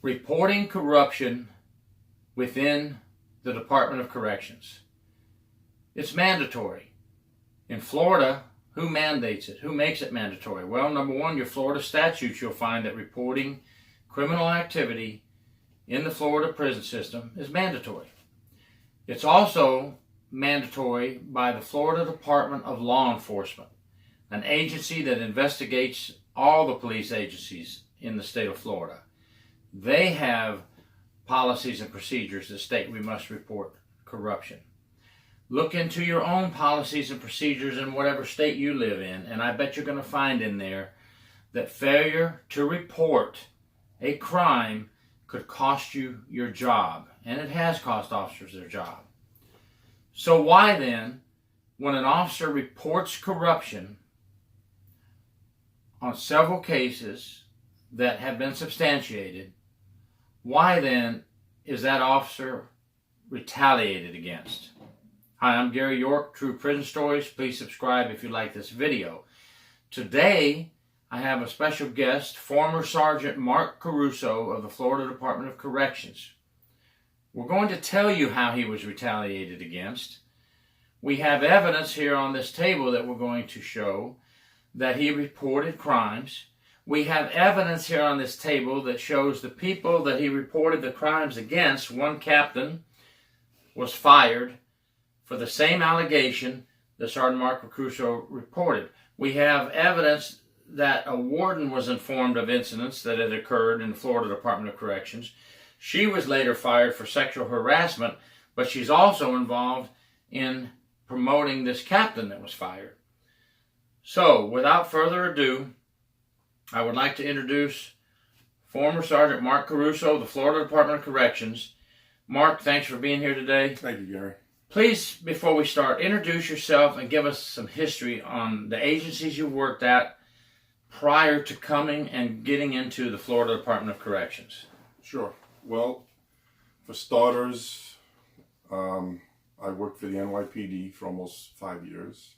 Reporting corruption within the Department of Corrections. It's mandatory. In Florida, who mandates it? Who makes it mandatory? Well, number one, your Florida statutes, you'll find that reporting criminal activity in the Florida prison system is mandatory. It's also mandatory by the Florida Department of Law Enforcement, an agency that investigates all the police agencies in the state of Florida. They have policies and procedures that state we must report corruption. Look into your own policies and procedures in whatever state you live in, and I bet you're going to find in there that failure to report a crime could cost you your job, and it has cost officers their job. So why then, when an officer reports corruption on several cases that have been substantiated, why then is that officer retaliated against? Hi, I'm Gary York, True Prison Stories. Please subscribe if you like this video. Today, I have a special guest, former Sergeant Mark Caruso of the Florida Department of Corrections. We're going to tell you how he was retaliated against. We have evidence here on this table that we're going to show that he reported crimes. We have evidence here on this table that shows the people that he reported the crimes against. One captain was fired for the same allegation that Sergeant Mark Caruso reported. We have evidence that a warden was informed of incidents that had occurred in the Florida Department of Corrections. She was later fired for sexual harassment, but she's also involved in promoting this captain that was fired. So, without further ado, I would like to introduce former Sergeant Mark Caruso of the Florida Department of Corrections. Mark, thanks for being here today. Thank you, Gary. Please, before we start, introduce yourself and give us some history on the agencies you worked at prior to coming and getting into the Florida Department of Corrections. Sure. Well, for starters, I worked for the NYPD for almost 5 years.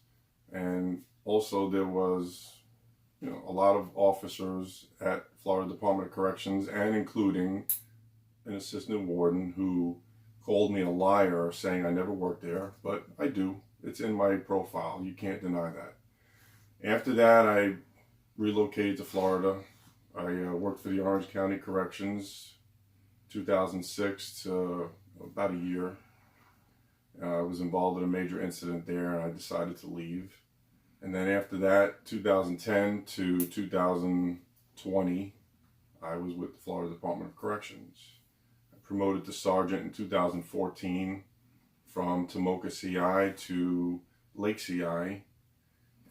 And also there was a lot of officers at Florida Department of Corrections, and including an assistant warden who called me a liar saying I never worked there, but I do. It's in my profile. You can't deny that. After that, I relocated to Florida. I worked for the Orange County Corrections 2006 to about a year. I was involved in a major incident there, and I decided to leave. And then after that, 2010 to 2020, I was with the Florida Department of Corrections. I promoted to sergeant in 2014 from Tomoka CI to Lake CI.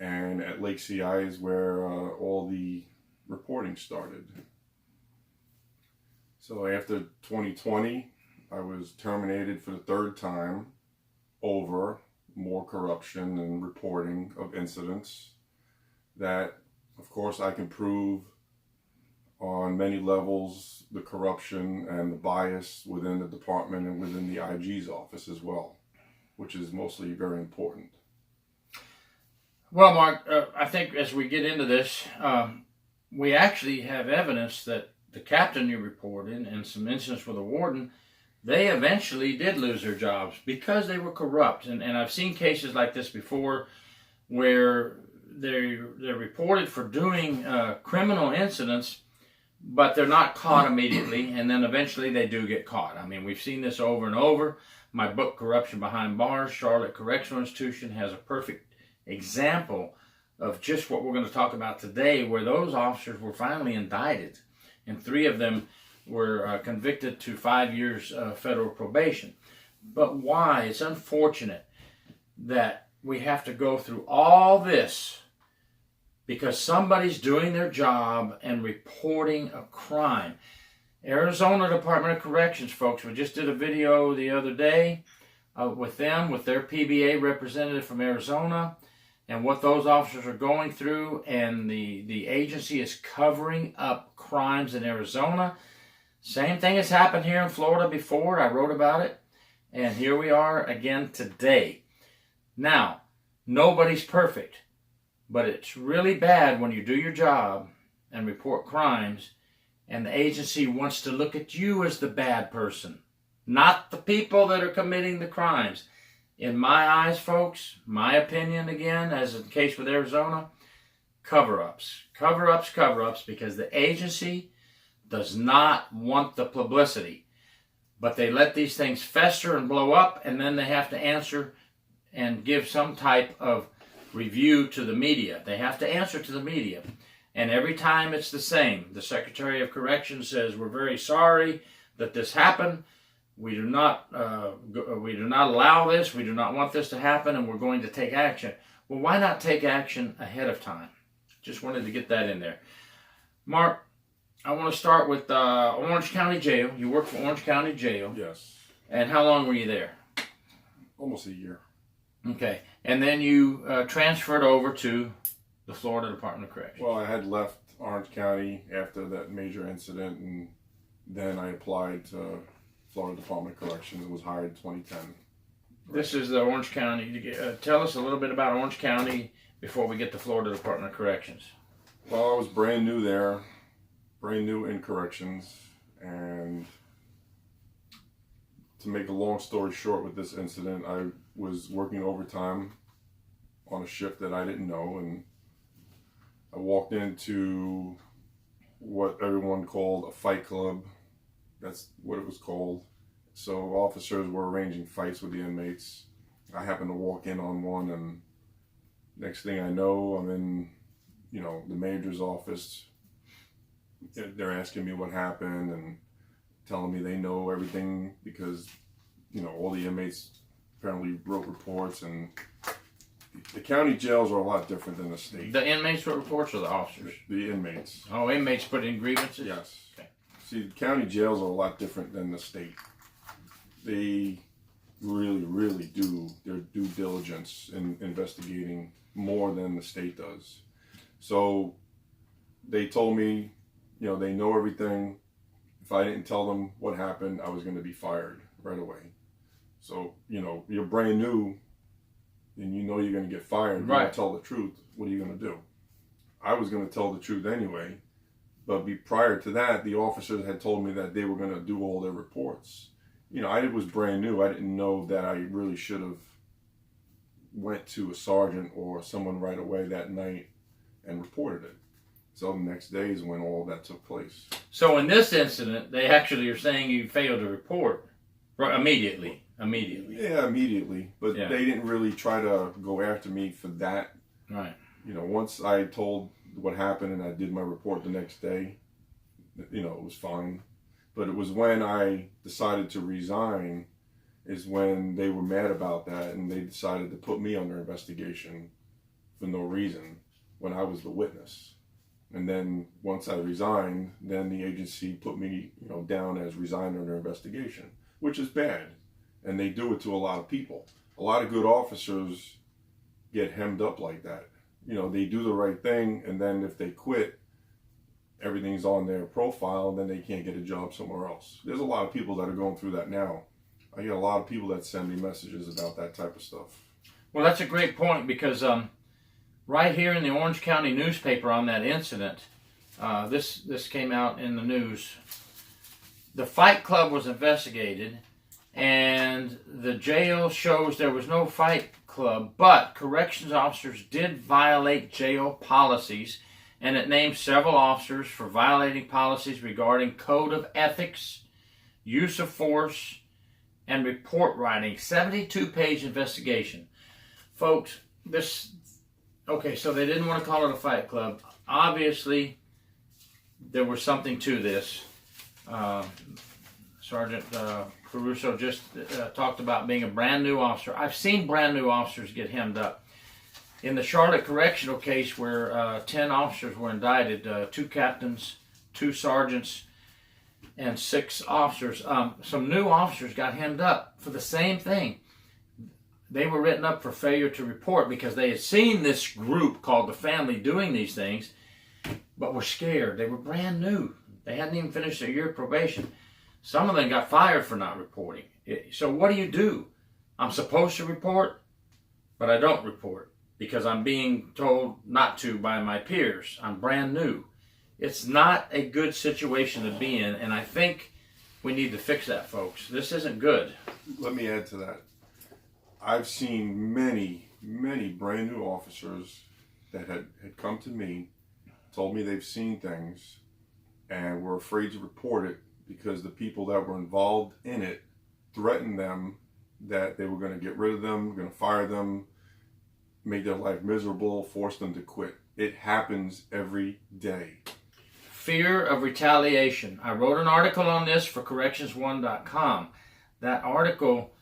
And at Lake CI is where all the reporting started. So after 2020, I was terminated for the third time over more corruption and reporting of incidents that, of course, I can prove on many levels the corruption and the bias within the department and within the IG's office as well, which is mostly very important. Well, Mark, I think as we get into this, we actually have evidence that the captain you reported and some incidents with the warden, they eventually did lose their jobs because they were corrupt. And I've seen cases like this before where they're reported for doing criminal incidents, but they're not caught immediately, and then eventually they do get caught. I mean, we've seen this over and over. My book, Corruption Behind Bars, Charlotte Correctional Institution, has a perfect example of just what we're going to talk about today, where those officers were finally indicted, and 3 of them were convicted to 5 years federal probation. But why? It's unfortunate that we have to go through all this because somebody's doing their job and reporting a crime. Arizona Department of Corrections, folks, we just did a video the other day with them, with their PBA representative from Arizona, and what those officers are going through, and the agency is covering up crimes in Arizona. Same thing has happened here in Florida before. I wrote about it, and here we are again today. Now, nobody's perfect, but it's really bad when you do your job and report crimes and the agency wants to look at you as the bad person, not the people that are committing the crimes. In my eyes, folks, my opinion again, as in the case with Arizona, cover-ups. Cover-ups, cover-ups, because the agency does not want the publicity. But they let these things fester and blow up, and then they have to answer and give some type of review to the media. They have to answer to the media. And every time it's the same. The Secretary of Corrections says, we're very sorry that this happened. We do not allow this. We do not want this to happen, and we're going to take action. Well, why not take action ahead of time? Just wanted to get that in there. Mark, I want to start with Orange County Jail. You work for Orange County Jail. Yes. And how long were you there? Almost a year. Okay. And then you transferred over to the Florida Department of Corrections. Well, I had left Orange County after that major incident, and then I applied to Florida Department of Corrections and was hired in 2010. This is the Orange County. Tell us a little bit about Orange County before we get to Florida Department of Corrections. Well, I was brand new there, brand new in corrections, and to make a long story short with this incident, I was working overtime on a shift that I didn't know, and I walked into what everyone called a fight club. That's what it was called. So officers were arranging fights with the inmates. I happened to walk in on one, and next thing I know, I'm in, the manager's office. They're asking me what happened and telling me they know everything because, all the inmates apparently wrote reports, and the county jails are a lot different than the state. The inmates wrote reports or the officers? The inmates. Oh, inmates put in grievances? Yes. Okay. See, the county jails are a lot different than the state. They really, really do their due diligence in investigating more than the state does. So they told me, they know everything. If I didn't tell them what happened, I was going to be fired right away. So, you're brand new and you're going to get fired. Right. You don't tell the truth. What are you going to do? I was going to tell the truth anyway. But prior to that, the officers had told me that they were going to do all their reports. I was brand new. I didn't know that I really should have went to a sergeant or someone right away that night and reported it. So the next day is when all that took place. So in this incident, they actually are saying you failed to report immediately. Yeah, immediately. But Yeah. they didn't really try to go after me for that. Right. Once I told what happened and I did my report the next day, it was fine. But it was when I decided to resign is when they were mad about that, and they decided to put me under investigation for no reason when I was the witness. And then once I resigned, then the agency put me, down as resigned under investigation, which is bad. And they do it to a lot of people. A lot of good officers get hemmed up like that. They do the right thing, and then if they quit, everything's on their profile, and then they can't get a job somewhere else. There's a lot of people that are going through that now. I get a lot of people that send me messages about that type of stuff. Well, that's a great point because right here in the Orange County newspaper on that incident, this came out in the news. The fight club was investigated, and the jail shows there was no fight club, but corrections officers did violate jail policies, and it named several officers for violating policies regarding code of ethics, use of force, and report writing. 72-page investigation. Folks, so they didn't want to call it a fight club. Obviously, there was something to this. Sergeant Caruso just talked about being a brand new officer. I've seen brand new officers get hemmed up. In the Charlotte correctional case where 10 officers were indicted, 2 captains, 2 sergeants, and 6 officers, some new officers got hemmed up for the same thing. They were written up for failure to report because they had seen this group called the family doing these things, but were scared. They were brand new. They hadn't even finished their year of probation. Some of them got fired for not reporting. So what do? I'm supposed to report, but I don't report because I'm being told not to by my peers. I'm brand new. It's not a good situation to be in, and I think we need to fix that, folks. This isn't good. Let me add to that. I've seen many brand new officers that had come to me, told me they've seen things, and were afraid to report it because the people that were involved in it threatened them that they were going to get rid of them, going to fire them, make their life miserable, force them to quit. It happens every day. Fear of retaliation. I wrote an article on this for corrections1.com. That article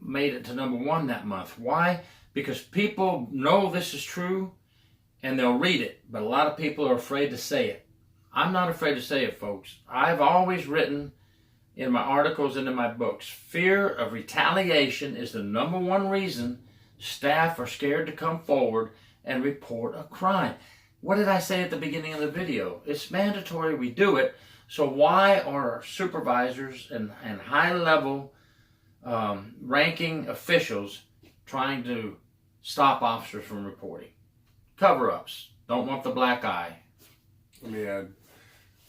made it to #1 that month. Why? Because people know this is true and they'll read it, but a lot of people are afraid to say it. I'm not afraid to say it, folks. I've always written in my articles and in my books, fear of retaliation is the #1 reason staff are scared to come forward and report a crime. What did I say at the beginning of the video? It's mandatory we do it. So why are supervisors and high-level ranking officials trying to stop officers from reporting? Cover-ups. Don't want the black eye. Let me add,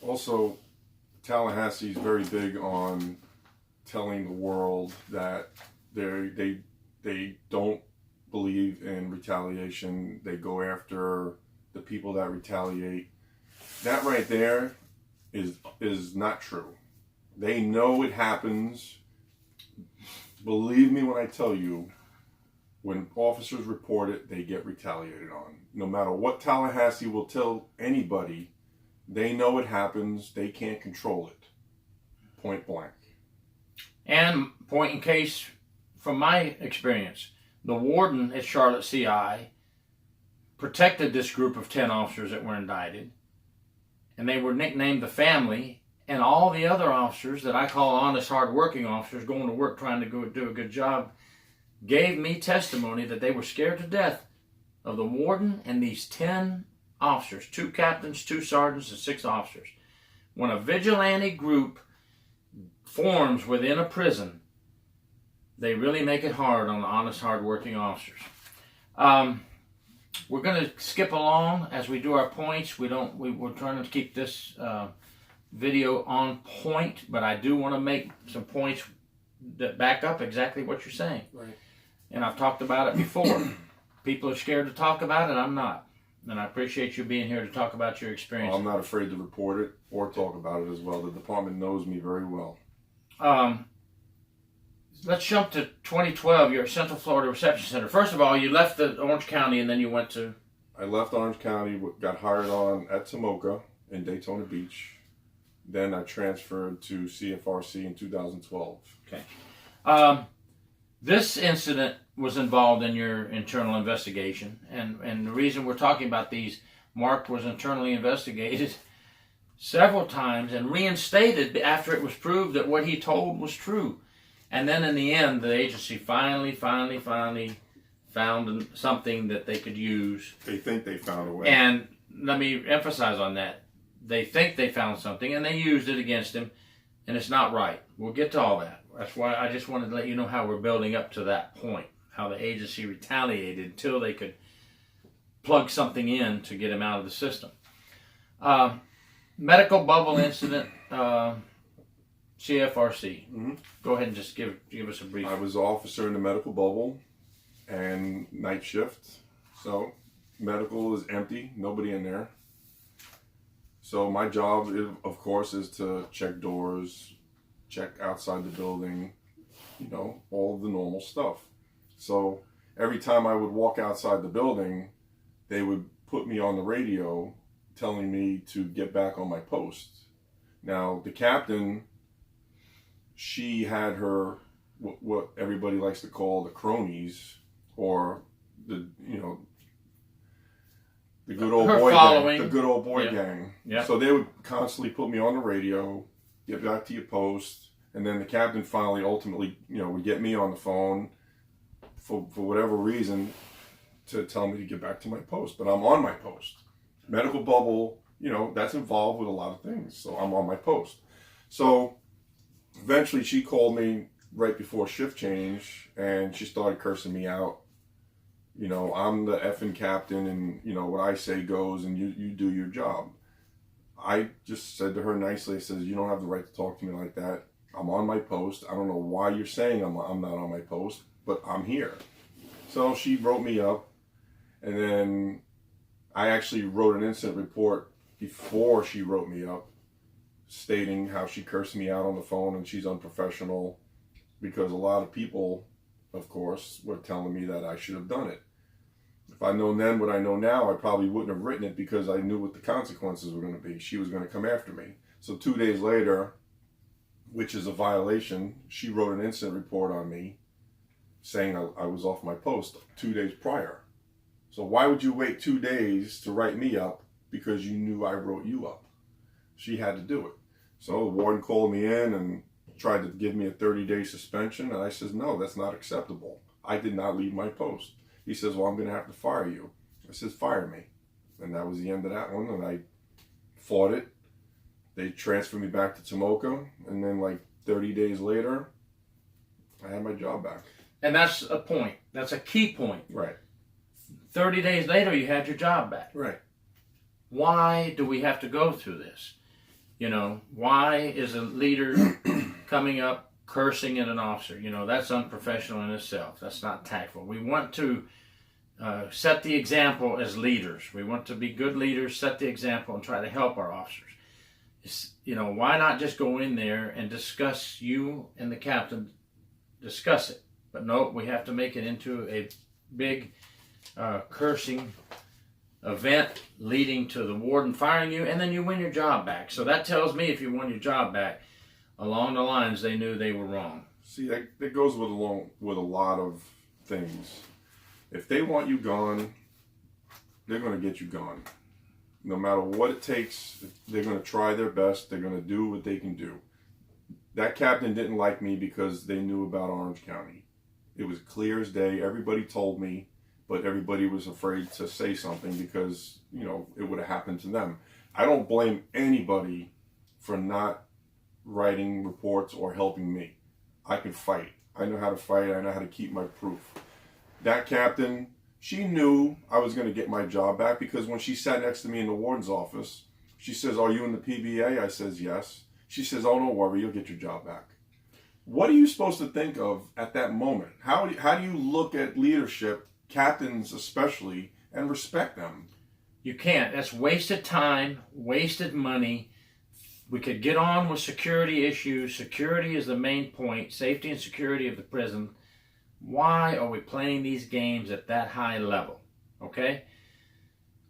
also, Tallahassee is very big on telling the world that they don't believe in retaliation. They go after the people that retaliate. That right there is not true. They know it happens. Believe me when I tell you, when officers report it, they get retaliated on. No matter what Tallahassee will tell anybody, they know it happens. They can't control it. Point blank. And point in case, from my experience, the warden at Charlotte CI protected this group of 10 officers that were indicted, and they were nicknamed the family, and all the other officers that I call honest, hard-working officers going to work trying to go do a good job gave me testimony that they were scared to death of the warden and these 10 officers, 2 captains, 2 sergeants, and 6 officers. When a vigilante group forms within a prison, they really make it hard on the honest, hard-working officers. We're going to skip along as we do our points. We're trying to keep this video on point, but I do want to make some points that back up exactly what you're saying. Right. And I've talked about it before. People are scared to talk about it. I'm not. And I appreciate you being here to talk about your experience. I'm not afraid to report it or talk about it as well. The department knows me very well. Let's jump to 2012. You're at Central Florida Reception Center. First of all, you left the Orange County and then you went to... I left Orange County, got hired on at Tomoka in Daytona Beach. Then I transferred to CFRC in 2012. Okay. This incident was involved in your internal investigation. And the reason we're talking about these, Mark was internally investigated several times and reinstated after it was proved that what he told was true. And then in the end, the agency finally found something that they could use. They think they found a way. And let me emphasize on that. They think they found something and they used it against him, and it's not right. We'll get to all that. That's why I just wanted to let you know how we're building up to that point, how the agency retaliated until they could plug something in to get him out of the system. Medical bubble incident, CFRC. Mm-hmm. Go ahead and just give us a brief. I was an officer in the medical bubble and night shift. So medical is empty, nobody in there. So my job, of course, is to check doors, check outside the building, all of the normal stuff. So every time I would walk outside the building, they would put me on the radio telling me to get back on my post. Now, the captain, she had her, what everybody likes to call the cronies, or the good old boy gang. The good old boy gang. Yeah. So they would constantly put me on the radio, get back to your post, and then the captain finally, ultimately, would get me on the phone for whatever reason to tell me to get back to my post. But I'm on my post. Medical bubble, that's involved with a lot of things. So I'm on my post. So eventually she called me right before shift change and she started cursing me out. I'm the effing captain and, what I say goes and you do your job. I just said to her nicely, I said, you don't have the right to talk to me like that. I'm on my post. I don't know why you're saying I'm not on my post, but I'm here. So she wrote me up, and then I actually wrote an incident report before she wrote me up, stating how she cursed me out on the phone and she's unprofessional, because a lot of people, of course, were telling me that I should have done it. If I'd known then what I know now, I probably wouldn't have written it, because I knew what the consequences were going to be. She was going to come after me. So 2 days later, which is a violation, she wrote an incident report on me saying I was off my post 2 days prior. So why would you wait 2 days to write me up because you knew I wrote you up? She had to do it. So the warden called me in and tried to give me a 30-day suspension, and I says, no, that's not acceptable. I did not leave my post. He says, well, I'm going to have to fire you. I says, fire me. And that was the end of that one, and I fought it. They transferred me back to Tomoka, and then like 30 days later, I had my job back. And that's a point. That's a key point. Right. 30 days later, you had your job back. Right. Why do we have to go through this? You know, why is a leader coming up cursing at an officer? You know, that's unprofessional in itself. That's not tactful. We want to set the example as leaders. We want to be good leaders, set the example, and try to help our officers. You know, why not just go in there and discuss, you and the captain, discuss it? But no, we have to make it into a big cursing event leading to the warden firing you, and then you win your job back. So that tells me if you won your job back, along the lines they knew they were wrong. See, that goes along with a lot of things. If they want you gone, they're going to get you gone. No matter what it takes, they're going to try their best. They're going to do what they can do. That captain didn't like me because they knew about Orange County. It was clear as day. Everybody told me, but everybody was afraid to say something because, you know, it would have happened to them. I don't blame anybody for not writing reports or helping me. I can fight. I know how to fight. I know how to keep my proof. That captain, she knew I was going to get my job back, because when she sat next to me in the warden's office, she says, are you in the PBA? I says, yes. She says, oh, don't worry, you'll get your job back. What are you supposed to think of at that moment? How do you look at leadership, captains especially, and respect them? You can't. That's wasted time, wasted money. We could get on with security issues. Security is the main point, safety and security of the prison. Why are we playing these games at that high level? Okay?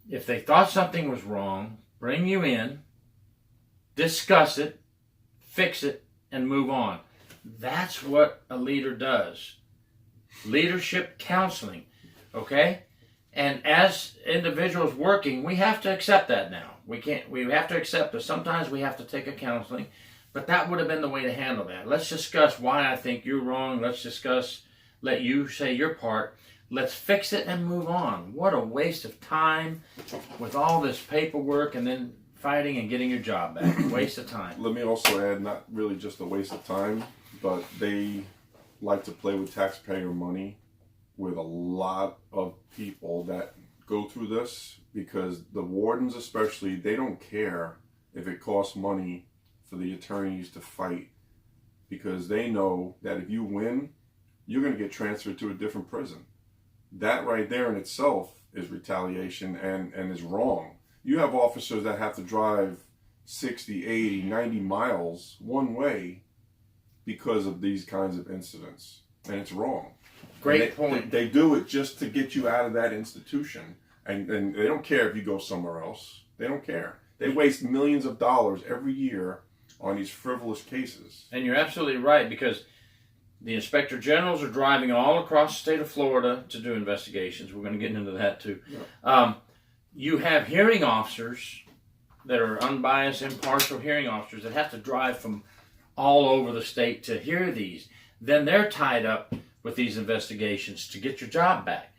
If they thought something was wrong, bring you in, discuss it, fix it, and move on. That's what a leader does. Leadership counseling. Okay? And as individuals working, we have to accept that now. We have to accept that sometimes we have to take a counseling, but that would have been the way to handle that. Let's discuss why I think you're wrong. Let's discuss, let you say your part. Let's fix it and move on. What a waste of time with all this paperwork and then fighting and getting your job back. Waste of time. Let me also add, not really just a waste of time, but they like to play with taxpayer money with a lot of people that go through this, because the wardens especially, they don't care if it costs money for the attorneys to fight, because they know that if you win, you're going to get transferred to a different prison. That right there in itself is retaliation and is wrong. You have officers that have to drive 60, 80, 90 miles one way because of these kinds of incidents, and it's wrong. Great point. They do it just to get you out of that institution, and they don't care if you go somewhere else. They don't care. They waste millions of dollars every year on these frivolous cases. And you're absolutely right, because the inspector generals are driving all across the state of Florida to do investigations. We're going to get into that too. Yeah. You have hearing officers that are unbiased, impartial hearing officers that have to drive from all over the state to hear these. Then they're tied up with these investigations to get your job back.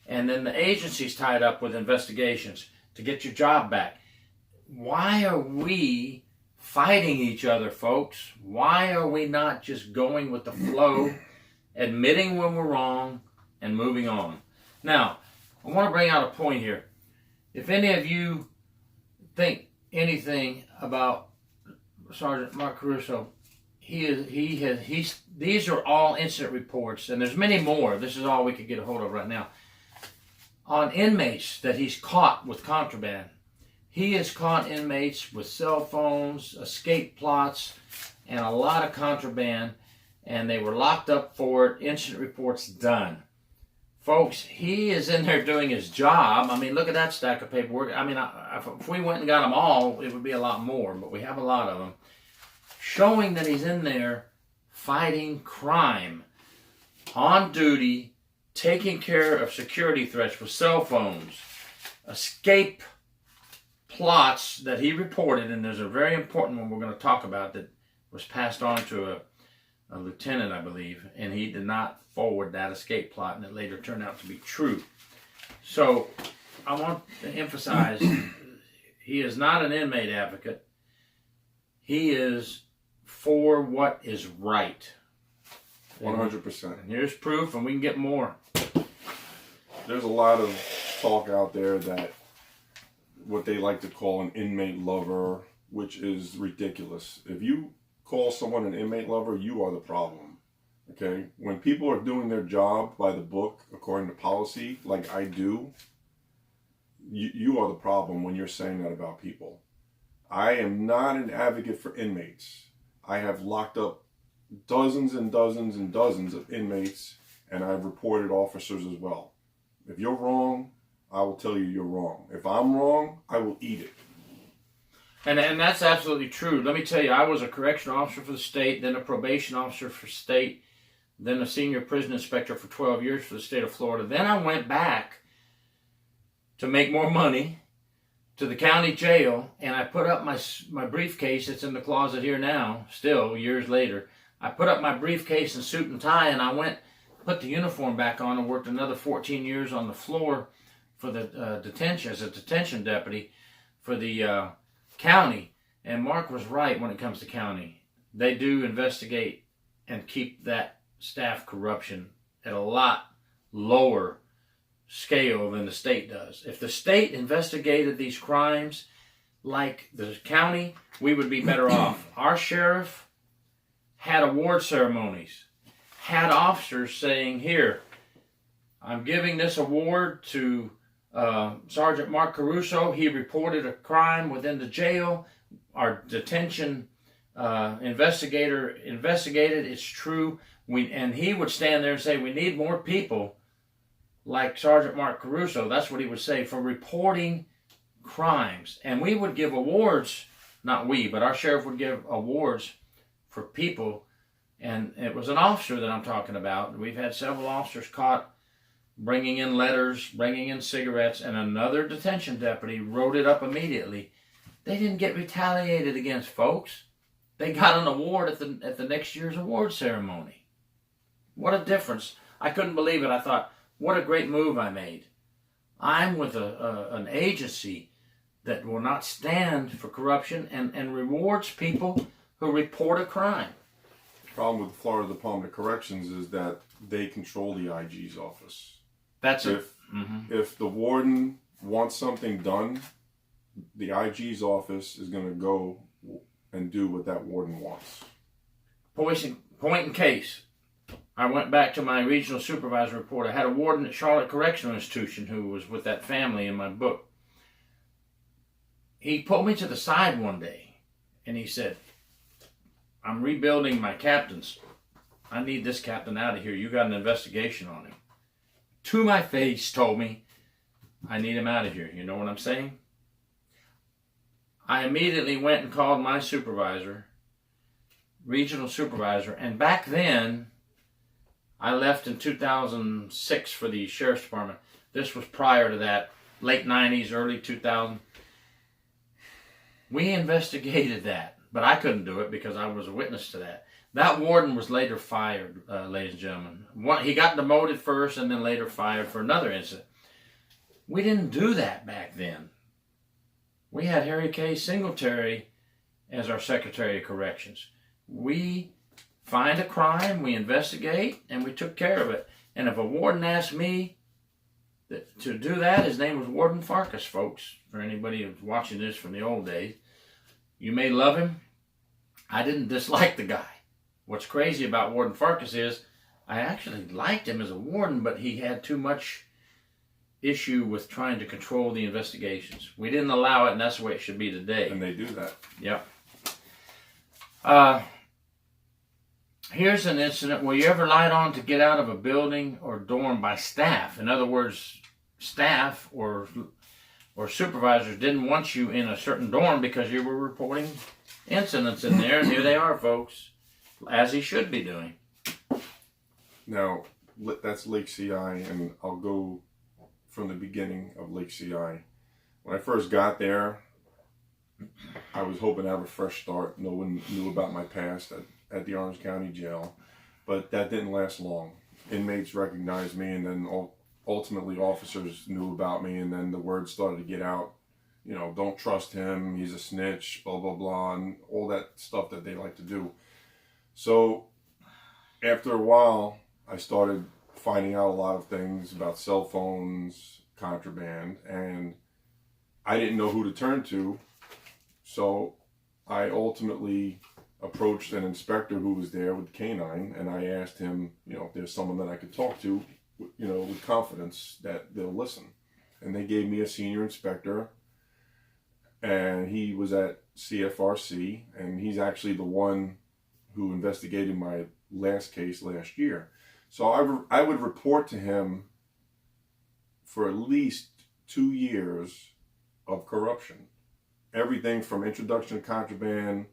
And then the agency's tied up with investigations to get your job back. Why are we fighting each other, folks? Why are we not just going with the flow, admitting when we're wrong, and moving on? Now, I want to bring out a point here. If any of you think, anything about Sergeant Mark Caruso, these are all incident reports, and there's many more. This is all we could get a hold of right now. On inmates that he's caught with contraband. He has caught inmates with cell phones, escape plots, and a lot of contraband, and they were locked up for it. Incident reports done. Folks, he is in there doing his job. I mean, look at that stack of paperwork. I mean, if we went and got them all, it would be a lot more, but we have a lot of them. Showing that he's in there fighting crime, on duty, taking care of security threats with cell phones, escape plots that he reported, and there's a very important one we're going to talk about that was passed on to a lieutenant, I believe, and he did not forward that escape plot, and it later turned out to be true. So I want to emphasize, he is not an inmate advocate. He is for what is right. 100%. And here's proof, and we can get more. There's a lot of talk out there that what they like to call an inmate lover, which is ridiculous. If you call someone an inmate lover, you are the problem. Okay? When people are doing their job by the book, according to policy, like I do, you are the problem when you're saying that about people. I am not an advocate for inmates. I have locked up dozens and dozens and dozens of inmates, and I've reported officers as well. If you're wrong, I will tell you you're wrong. If I'm wrong, I will eat it. And that's absolutely true. Let me tell you, I was a correctional officer for the state, then a probation officer for state, then a senior prison inspector for 12 years for the state of Florida. Then I went back to make more money to the county jail, and I put up my briefcase. It's in the closet here now, still, years later. I put up my briefcase and suit and tie, and I went, put the uniform back on, and worked another 14 years on the floor for the detention, as a detention deputy for the county. And Mark was right when it comes to county. They do investigate and keep that staff corruption at a lot lower scale than the state does. If the state investigated these crimes like the county, we would be better off. Our sheriff had award ceremonies, had officers saying, here, I'm giving this award to Sergeant Mark Caruso. He reported a crime within the jail. Our detention investigator investigated. It's true. And he would stand there and say, we need more people like Sergeant Mark Caruso. That's what he would say, for reporting crimes. And we would give awards, not we, but our sheriff would give awards for people. And it was an officer that I'm talking about. We've had several officers caught bringing in letters, bringing in cigarettes, and another detention deputy wrote it up immediately. They didn't get retaliated against, folks. They got an award at the next year's award ceremony. What a difference. I couldn't believe it. I thought, what a great move I made. I'm with an agency that will not stand for corruption and rewards people who report a crime. The problem with the Florida Department of Corrections is that they control the IG's office. That's it. If the warden wants something done, the IG's office is going to go and do what that warden wants. Point in case. I went back to my regional supervisor report. I had a warden at Charlotte Correctional Institution who was with that family in my book. He pulled me to the side one day and he said, I'm rebuilding my captains. I need this captain out of here. You got an investigation on him. To my face told me, I need him out of here. You know what I'm saying? I immediately went and called my supervisor, regional supervisor, and back then, I left in 2006 for the Sheriff's Department. This was prior to that, late 90s, early 2000. We investigated that, but I couldn't do it because I was a witness to that. That warden was later fired, ladies and gentlemen. He got demoted first and then later fired for another incident. We didn't do that back then. We had Harry K. Singletary as our Secretary of Corrections. We find a crime, we investigate, and we took care of it. And if a warden asked me to do that, his name was Warden Farkas, folks, for anybody who's watching this from the old days. You may love him. I didn't dislike the guy. What's crazy about Warden Farkas is I actually liked him as a warden, but he had too much issue with trying to control the investigations. We didn't allow it, and that's the way it should be today. And they do that. Yep. Here's an incident. Were you ever lied on to get out of a building or dorm by staff? In other words, staff or supervisors didn't want you in a certain dorm because you were reporting incidents in there, and here they are, folks, as he should be doing. Now, that's Lake CI, and I'll go from the beginning of Lake CI. When I first got there, I was hoping to have a fresh start. No one knew about my past at the Orange County Jail, but that didn't last long. Inmates recognized me, and then ultimately officers knew about me, and then the word started to get out. You know, don't trust him, he's a snitch, blah, blah, blah, and all that stuff that they like to do. So after a while, I started finding out a lot of things about cell phones, contraband, and I didn't know who to turn to. So I ultimately approached an inspector who was there with K9, and I asked him, you know, if there's someone that I could talk to, you know, with confidence that they'll listen. And they gave me a senior inspector, and he was at CFRC, and he's actually the one who investigated my last case last year. So I would report to him for at least 2 years of corruption. Everything from introduction of contraband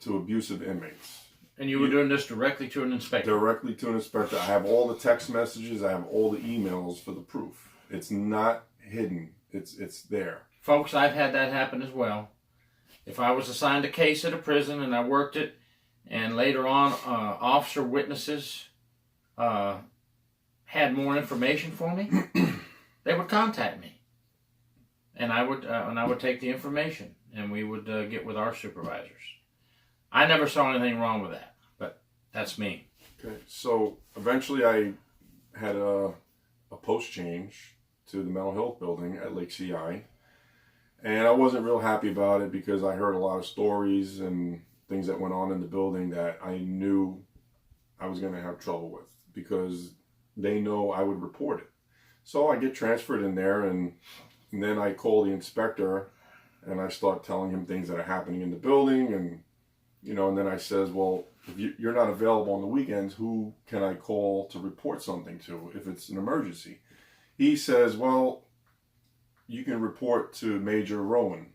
to abusive inmates. And you were doing this directly to an inspector? Directly to an inspector. I have all the text messages. I have all the emails for the proof. It's not hidden. It's there. Folks, I've had that happen as well. If I was assigned a case at a prison and I worked it, and later on officer witnesses had more information for me, they would contact me. And I would take the information, and we would get with our supervisors. I never saw anything wrong with that, but that's me. Okay, so eventually I had a post change to the mental health building at Lake CI, and I wasn't real happy about it because I heard a lot of stories and things that went on in the building that I knew I was going to have trouble with because they know I would report it. So I get transferred in there, and then I call the inspector, and I start telling him things that are happening in the building, and you know, and then I says, well, if you're not available on the weekends, who can I call to report something to if it's an emergency? He says, well, you can report to Major Rowan,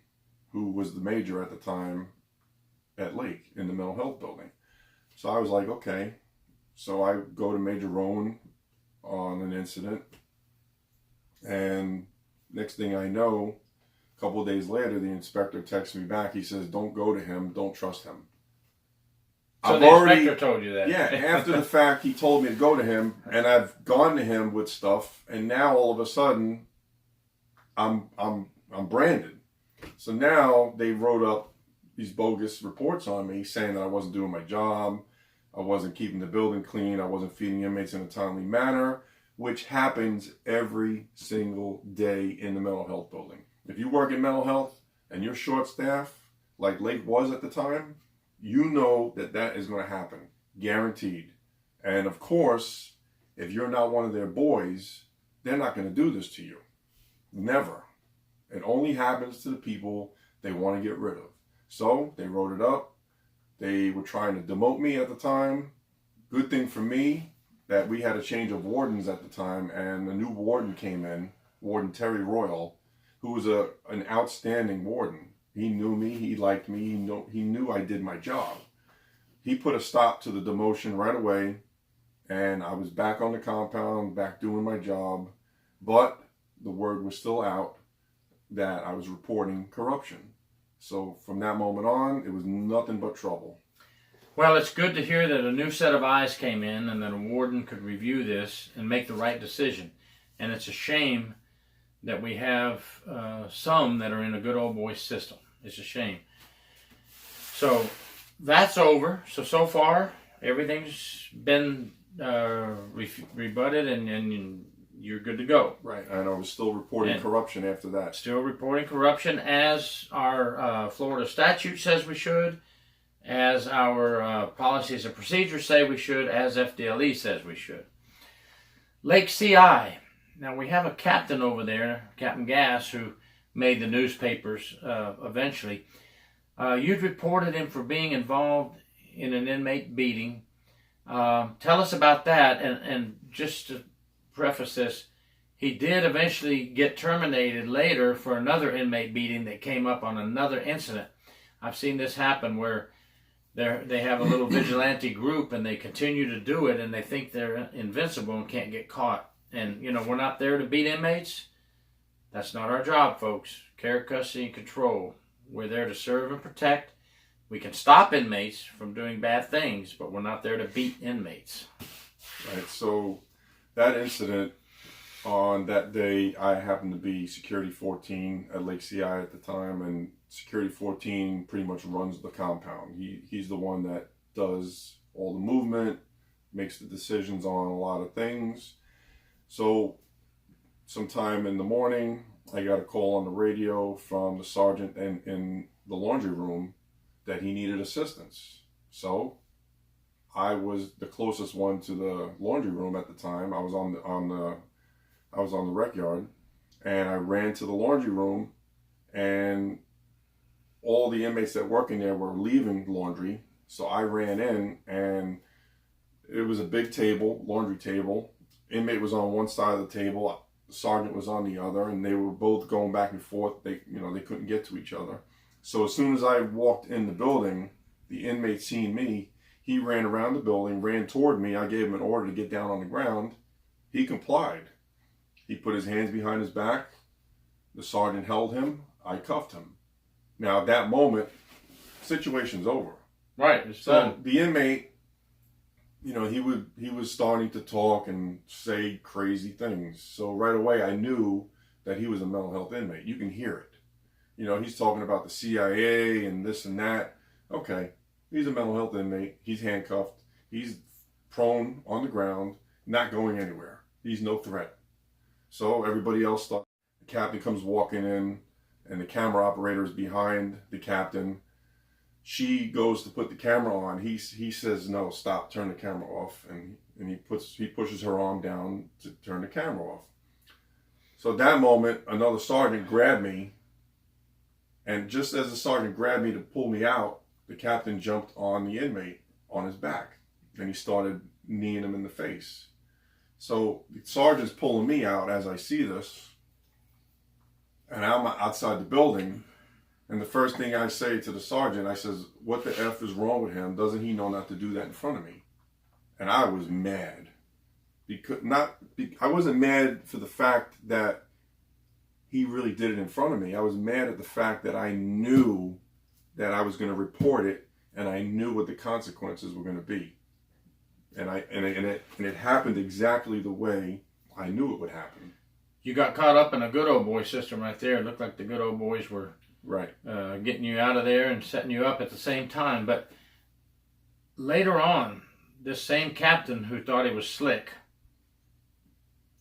who was the major at the time at Lake in the mental health building. So I was like, okay. So I go to Major Rowan on an incident, and next thing I know, a couple of days later, the inspector texts me back. He says, don't go to him, don't trust him. So the inspector told you that? Yeah, after the fact, he told me to go to him, and I've gone to him with stuff, and now all of a sudden, I'm branded. So now they wrote up these bogus reports on me saying that I wasn't doing my job, I wasn't keeping the building clean, I wasn't feeding inmates in a timely manner, which happens every single day in the mental health building. If you work in mental health and you're short staffed, like Lake was at the time, you know that is going to happen, guaranteed. And of course, if you're not one of their boys, they're not going to do this to you. Never. It only happens to the people they want to get rid of. So they wrote it up. They were trying to demote me at the time. Good thing for me that we had a change of wardens at the time, and a new warden came in, Warden Terry Royal, who was an outstanding warden. He knew me, he liked me, he knew I did my job. He put a stop to the demotion right away, and I was back on the compound, back doing my job, but the word was still out that I was reporting corruption. So from that moment on, it was nothing but trouble. Well, it's good to hear that a new set of eyes came in and that a warden could review this and make the right decision. And it's a shame that we have some that are in a good old boy system. It's a shame. So that's over. So far, everything's been rebutted and you're good to go. Right. And I was still reporting corruption after that. Still reporting corruption as our Florida statute says we should, as our policies and procedures say we should, as FDLE says we should. Lake CI. Now we have a captain over there, Captain Gass, who made the newspapers eventually. You'd reported him for being involved in an inmate beating. Tell us about that, and just to preface this, he did eventually get terminated later for another inmate beating that came up on another incident. I've seen this happen where they have a little vigilante group and they continue to do it and they think they're invincible and can't get caught. And, we're not there to beat inmates. That's not our job, folks. Care, custody, and control. We're there to serve and protect. We can stop inmates from doing bad things, but we're not there to beat inmates. Right. So that incident, on that day, I happened to be Security 14 at Lake CI at the time, and Security 14 pretty much runs the compound. He's the one that does all the movement, makes the decisions on a lot of things. So sometime in the morning, I got a call on the radio from the sergeant in the laundry room that he needed assistance. So I was the closest one to the laundry room at the time. I was on the rec yard, and I ran to the laundry room, and all the inmates that work in there were leaving laundry. So I ran in, and it was a big table, laundry table. Inmate was on one side of the table, the sergeant was on the other, and they were both going back and forth. They couldn't get to each other. So as soon as I walked in the building, the inmate seen me. He ran around the building, ran toward me. I gave him an order to get down on the ground. He complied. He put his hands behind his back. The sergeant held him. I cuffed him. Now, at that moment, situation's over. Right. So the inmate, he was starting to talk and say crazy things. So right away, I knew that he was a mental health inmate. You can hear it. He's talking about the CIA and this and that. Okay, he's a mental health inmate. He's handcuffed. He's prone on the ground, not going anywhere. He's no threat. So everybody else starts. The captain comes walking in, and the camera operator is behind the captain. She goes to put the camera on. He says, "No, stop, turn the camera off." And he pushes her arm down to turn the camera off. So at that moment, another sergeant grabbed me. And just as the sergeant grabbed me to pull me out, the captain jumped on the inmate on his back. And he started kneeing him in the face. So the sergeant's pulling me out as I see this. And I'm outside the building. And the first thing I say to the sergeant, I says, "What the F is wrong with him? Doesn't he know not to do that in front of me?" And I was mad. I wasn't mad for the fact that he really did it in front of me. I was mad at the fact that I knew that I was going to report it, and I knew what the consequences were going to be. And it happened exactly the way I knew it would happen. You got caught up in a good old boy system right there. It looked like the good old boys were right getting you out of there and setting you up at the same time. But later on, this same captain who thought he was slick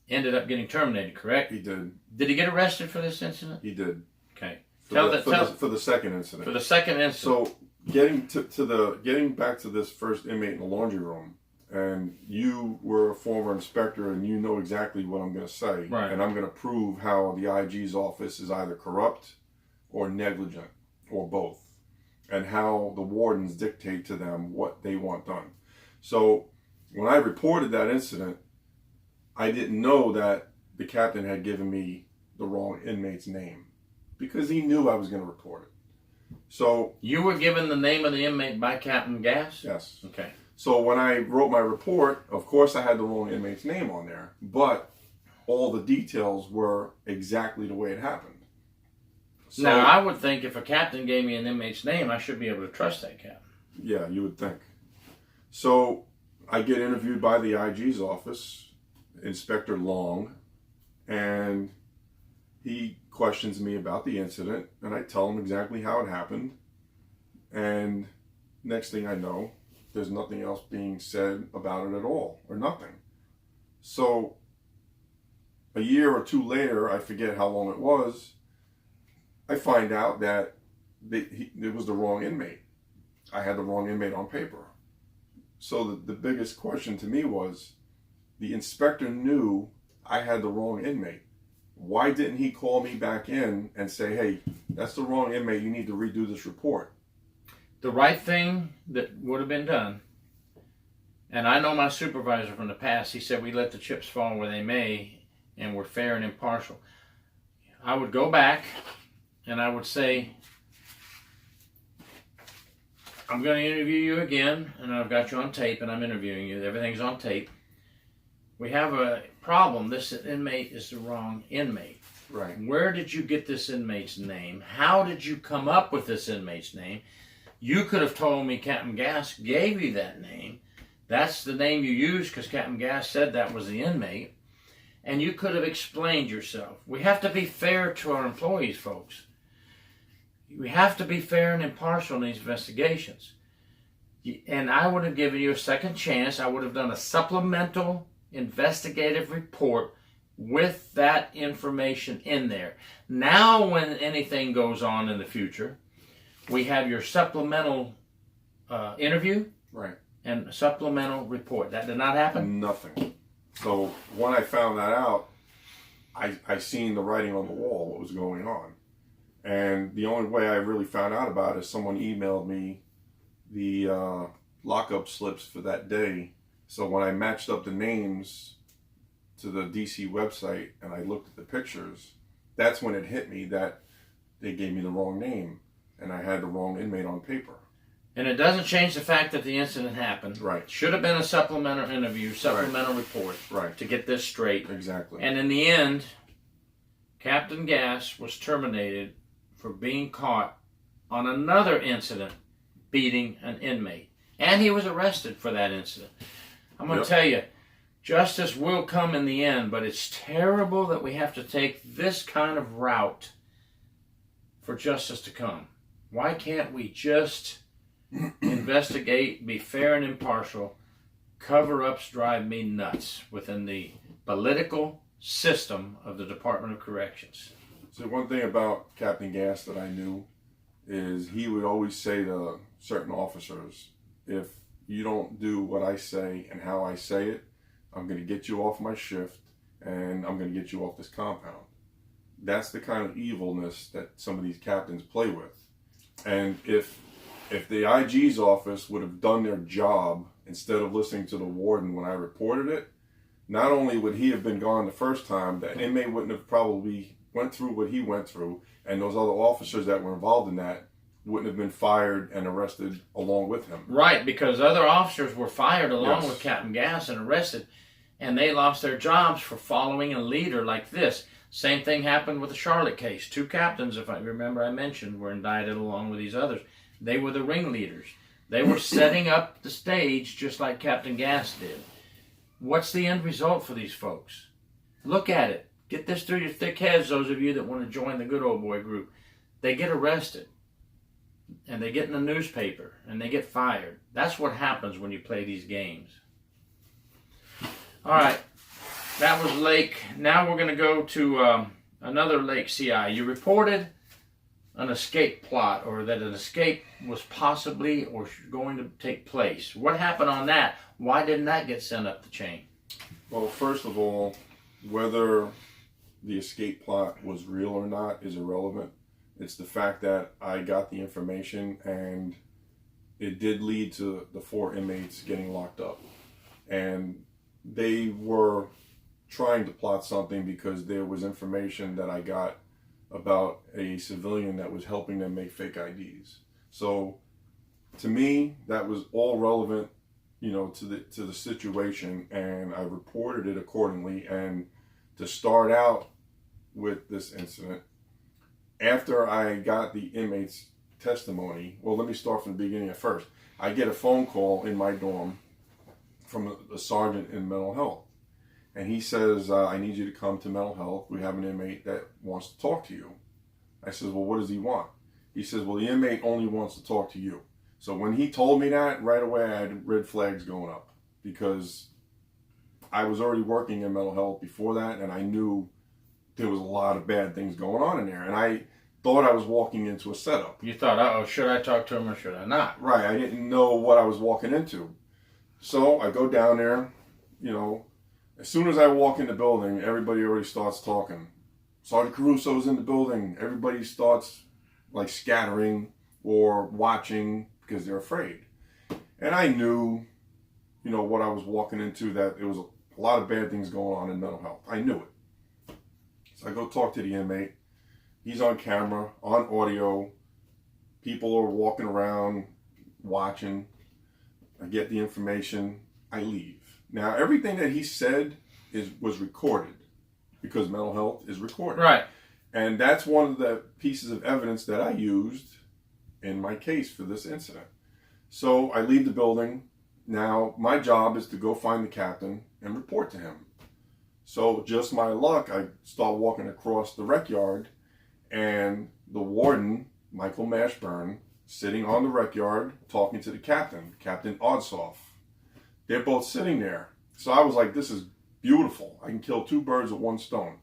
ended up getting terminated, correct? He did. Did he get arrested for this incident? He did. Okay. For the second incident. For the second incident. So getting back to this first inmate in the laundry room, and you were a former inspector, and you know exactly what I'm going to say. Right. And I'm going to prove how the IG's office is either corrupt or negligent or both, and how the wardens dictate to them what they want done. So when I reported that incident, I didn't know that the captain had given me the wrong inmate's name because he knew I was going to report it. So you were given the name of the inmate by Captain Gass? Yes. Okay. So when I wrote my report, of course I had the wrong inmate's name on there, but all the details were exactly the way it happened. So, now, I would think if a captain gave me an inmate's name, I should be able to trust that captain. Yeah, you would think. So I get interviewed by the IG's office, Inspector Long, and he questions me about the incident, and I tell him exactly how it happened. And next thing I know, there's nothing else being said about it at all, or nothing. So a year or two later, I forget how long it was, I find out that it was the wrong inmate. I had the wrong inmate on paper. So the biggest question to me was, the inspector knew I had the wrong inmate. Why didn't he call me back in and say, hey, that's the wrong inmate, you need to redo this report? The right thing that would have been done, and I know my supervisor from the past, he said we let the chips fall where they may and we're fair and impartial. I would go back and I would say, I'm going to interview you again, and I've got you on tape, and I'm interviewing you. Everything's on tape. We have a problem. This inmate is the wrong inmate. Right. Where did you get this inmate's name? How did you come up with this inmate's name? You could have told me Captain Gass gave you that name. That's the name you used because Captain Gass said that was the inmate. And you could have explained yourself. We have to be fair to our employees, folks. We have to be fair and impartial in these investigations. And I would have given you a second chance. I would have done a supplemental investigative report with that information in there. Now, when anything goes on in the future, we have your supplemental interview, right, and a supplemental report. That did not happen? Nothing. So when I found that out, I seen the writing on the wall, what was going on. And the only way I really found out about it is someone emailed me the lockup slips for that day. So when I matched up the names to the DC website and I looked at the pictures, that's when it hit me that they gave me the wrong name and I had the wrong inmate on paper. And it doesn't change the fact that the incident happened. Right. Should have been a supplemental interview, supplemental report. Right. To get this straight. Exactly. And in the end, Captain Gass was terminated for being caught on another incident beating an inmate. And he was arrested for that incident. I'm going to tell you, justice will come in the end, but it's terrible that we have to take this kind of route for justice to come. Why can't we just investigate, be fair and impartial? Cover-ups drive me nuts within the political system of the Department of Corrections. So one thing about Captain Gass that I knew is he would always say to certain officers, if you don't do what I say and how I say it, I'm going to get you off my shift and I'm going to get you off this compound. That's the kind of evilness that some of these captains play with. And if the IG's office would have done their job instead of listening to the warden when I reported it, not only would he have been gone the first time, the inmate wouldn't have probably went through what he went through, and those other officers that were involved in that wouldn't have been fired and arrested along with him. Right, because other officers were fired along Yes. with Captain Gass and arrested, and they lost their jobs for following a leader like this. Same thing happened with the Charlotte case. 2 captains, if I remember I mentioned, were indicted along with these others. They were the ringleaders. They were setting up the stage just like Captain Gass did. What's the end result for these folks? Look at it. Get this through your thick heads, those of you that want to join the good old boy group. They get arrested, and they get in the newspaper, and they get fired. That's what happens when you play these games. All right, that was Lake. Now we're going to go to another Lake CI. You reported an escape plot, or that an escape was possibly or going to take place. What happened on that? Why didn't that get sent up the chain? Well, first of all, whether the escape plot was real or not is irrelevant. It's the fact that I got the information and it did lead to the 4 inmates getting locked up. And they were trying to plot something because there was information that I got about a civilian that was helping them make fake IDs. So to me, that was all relevant, to the situation, and I reported it accordingly. And to start out with this incident, after I got the inmate's testimony, well, let me start from the beginning at first. I get a phone call in my dorm from a sergeant in mental health. And he says, I need you to come to mental health. We have an inmate that wants to talk to you. I says, well, what does he want? He says, well, the inmate only wants to talk to you. So when he told me that, right away I had red flags going up because I was already working in mental health before that, and I knew there was a lot of bad things going on in there. And I thought I was walking into a setup. You thought, oh, should I talk to him or should I not? Right. I didn't know what I was walking into. So I go down there, you know. As soon as I walk in the building, everybody already starts talking. Sergeant Caruso's in the building. Everybody starts like scattering or watching because they're afraid. And I knew, you know, what I was walking into, that there was a lot of bad things going on in mental health. I knew it. So I go talk to the inmate. He's on camera, on audio. People are walking around, watching. I get the information. I leave. Now, everything that he said was recorded, because mental health is recorded. Right. And that's one of the pieces of evidence that I used in my case for this incident. So I leave the building. Now, my job is to go find the captain and report to him. So just my luck, I start walking across the rec yard, and the warden, Michael Mashburn, sitting on the rec yard talking to the captain, Captain Oddsoff. They're both sitting there. So I was like, this is beautiful. I can kill two birds with one stone.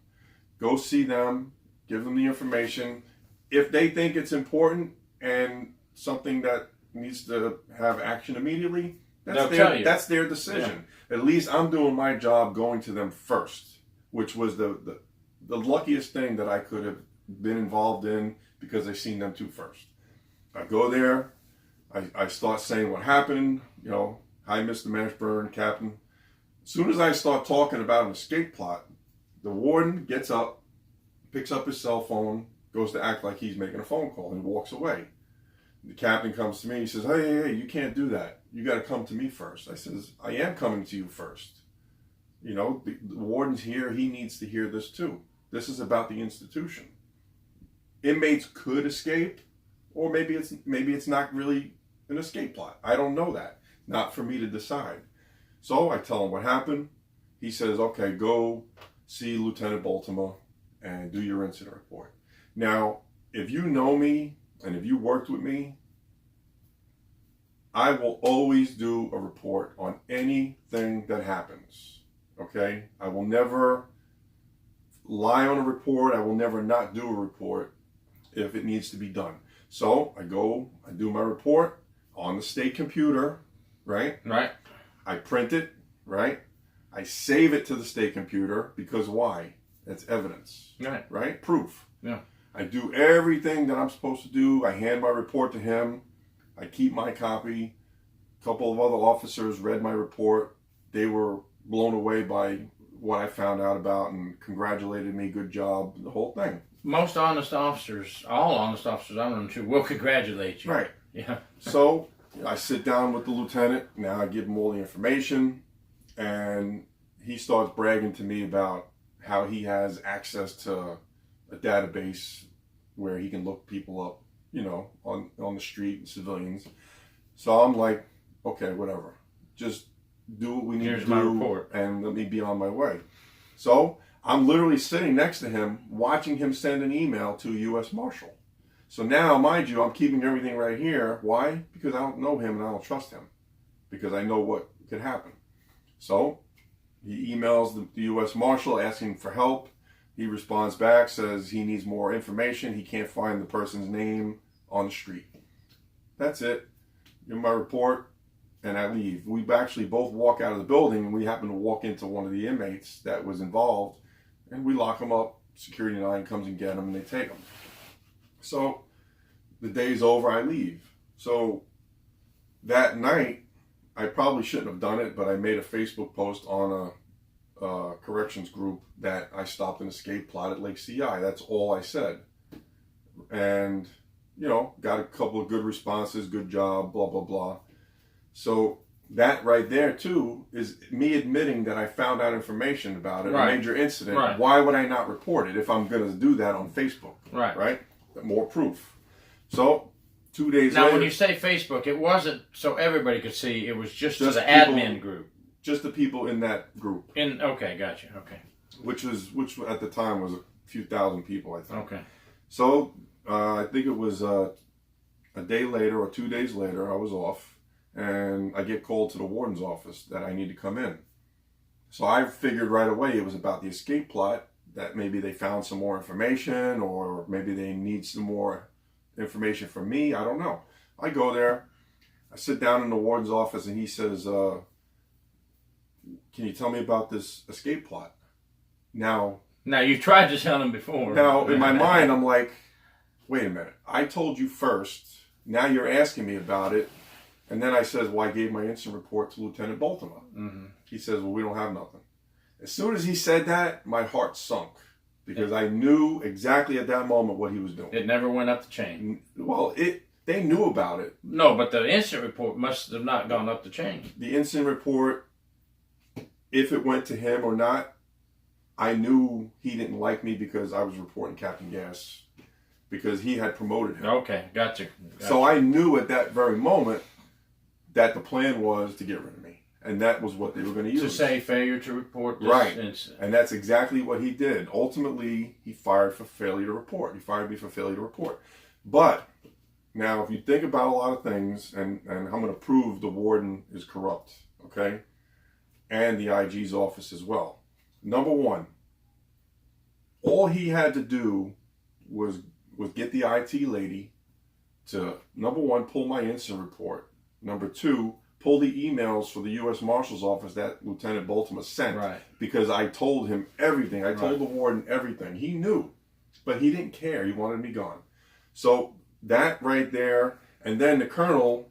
Go see them, give them the information. If they think it's important and something that needs to have action immediately, that's their decision. Yeah. At least I'm doing my job going to them first, which was the luckiest thing that I could have been involved in, because I seen them two first. I go there, I start saying what happened, you know, hi, Mr. Mashburn, Captain. As soon as I start talking about an escape plot, the warden gets up, picks up his cell phone, goes to act like he's making a phone call, and walks away. The captain comes to me, he says, hey, you can't do that. You got to come to me first. I says, I am coming to you first. You know, the warden's here, he needs to hear this too. This is about the institution. Inmates could escape, or maybe it's not really an escape plot. I don't know that. Not for me to decide. So I tell him what happened. He says, okay, go see Lieutenant Baltimore and do your incident report. Now, if you know me and if you worked with me, I will always do a report on anything that happens. Okay? I will never lie on a report. I will never not do a report if it needs to be done. So I go, I do my report on the state computer. Right? Right. I print it, right? I save it to the state computer, because why? That's evidence. Right. Right? Proof. Yeah. I do everything that I'm supposed to do. I hand my report to him. I keep my copy. A couple of other officers read my report. They were blown away by what I found out about and congratulated me. Good job. The whole thing. Most honest officers, all honest officers I run into, will congratulate you. Right. Yeah. So I sit down with the lieutenant. Now I give him all the information, and he starts bragging to me about how he has access to a database where he can look people up, you know, on the street, civilians. So I'm like, okay, whatever. Just do what we need to do, my report, and let me be on my way. So I'm literally sitting next to him, watching him send an email to a U.S. Marshal. So now, mind you, I'm keeping everything right here. Why? Because I don't know him and I don't trust him, because I know what could happen. So he emails the U.S. Marshal asking for help. He responds back, says he needs more information. He can't find the person's name on the street. That's it. Give my report, and I leave. We actually both walk out of the building, and we happen to walk into one of the inmates that was involved, and we lock him up. Security 9 comes and get him, and they take him. So the day's over, I leave. So that night, I probably shouldn't have done it, but I made a Facebook post on a corrections group that I stopped an escape plot at Lake CI. That's all I said. And, you know, got a couple of good responses, good job, blah, blah, blah. So that right there, too, is me admitting that I found out information about it, a major incident. Right. Why would I not report it if I'm going to do that on Facebook? Right. Right? More proof. So 2 days now, later... when you say Facebook, it wasn't so everybody could see. It was just to the people, admin group. Just the people in that group. Okay, gotcha. Okay. Which at the time was a few thousand people, I think. Okay. So I think it was a day later or 2 days later, I was off, and I get called to the warden's office that I need to come in. So I figured right away it was about the escape plot, that maybe they found some more information, or maybe they need some more information from me. I don't know. I go there, I sit down in the warden's office, and he says, can you tell me about this escape plot? Now you tried to tell him before. Now, in my mind, I'm like, wait a minute. I told you first. Now you're asking me about it. And then I says, well, I gave my incident report to Lieutenant Baltimore. Mm-hmm. He says, well, we don't have nothing. As soon as he said that, my heart sunk. Because I knew exactly at that moment what he was doing. It never went up the chain. Well, they knew about it. No, but the incident report must have not gone up the chain. The incident report, if it went to him or not, I knew he didn't like me because I was reporting Captain Gas, because he had promoted him. Okay, gotcha. So I knew at that very moment that the plan was to get rid of me. And that was what they were going to use. To say failure to report this right. incident. And that's exactly what he did. Ultimately, he fired for failure to report. He fired me for failure to report. But now, if you think about a lot of things, and I'm going to prove the warden is corrupt, okay? And the IG's office as well. Number one, all he had to do was get the IT lady to, number one, pull my incident report. Number two, pull the emails for the U.S. Marshal's office that Lieutenant Baltimore sent. Right. Because I told him everything. I told the warden everything. He knew, but he didn't care. He wanted me gone. So that right there, and then the colonel,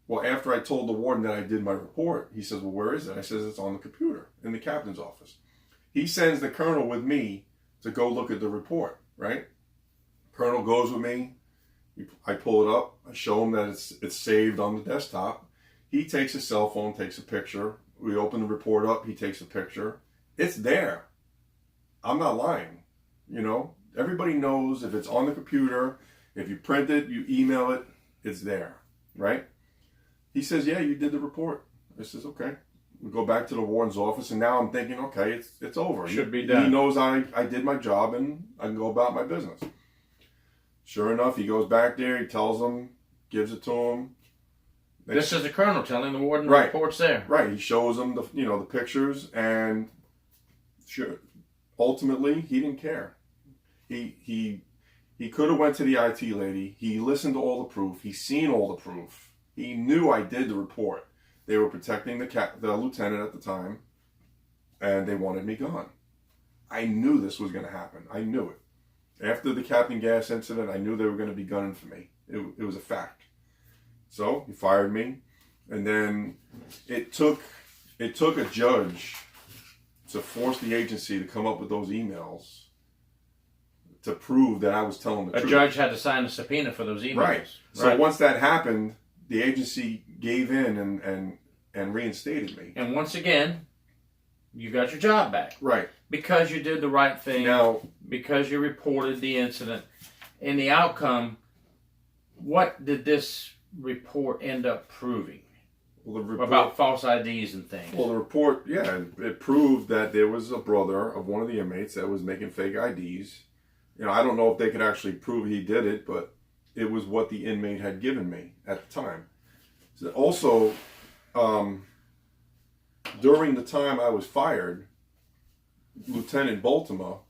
well, after I told the warden that I did my report, he says, well, where is it? I says, it's on the computer in the captain's office. He sends the colonel with me to go look at the report, right? Colonel goes with me. I pull it up. I show him that it's saved on the desktop. He takes his cell phone, takes a picture. We open the report up. He takes a picture. It's there. I'm not lying. You know, everybody knows if it's on the computer, if you print it, you email it, it's there, right? He says, yeah, you did the report. I says, okay. We go back to the warden's office, and now I'm thinking, okay, it's over. Should be done. He knows I did my job, and I can go about my business. Sure enough, he goes back there, he tells them, gives it to him. This is the colonel telling the warden right. the report's there. Right. He shows them the pictures, and sure, ultimately he didn't care. He could have went to the IT lady. He listened to all the proof. He seen all the proof. He knew I did the report. They were protecting the lieutenant at the time, and they wanted me gone. I knew this was going to happen. I knew it. After the Captain Gas incident, I knew they were going to be gunning for me. It was a fact. So he fired me, and then it took a judge to force the agency to come up with those emails to prove that I was telling the truth. A judge had to sign a subpoena for those emails. Right. So once that happened, the agency gave in and reinstated me. And once again, you got your job back. Right. Because you did the right thing. Now, because you reported the incident. And the outcome, what did this report end up proving? Well, the report, about false IDs and things. Well, the report, yeah, it proved that there was a brother of one of the inmates that was making fake IDs. You know, I don't know if they could actually prove he did it, but it was what the inmate had given me at the time. So also, during the time I was fired, Lieutenant Baltimore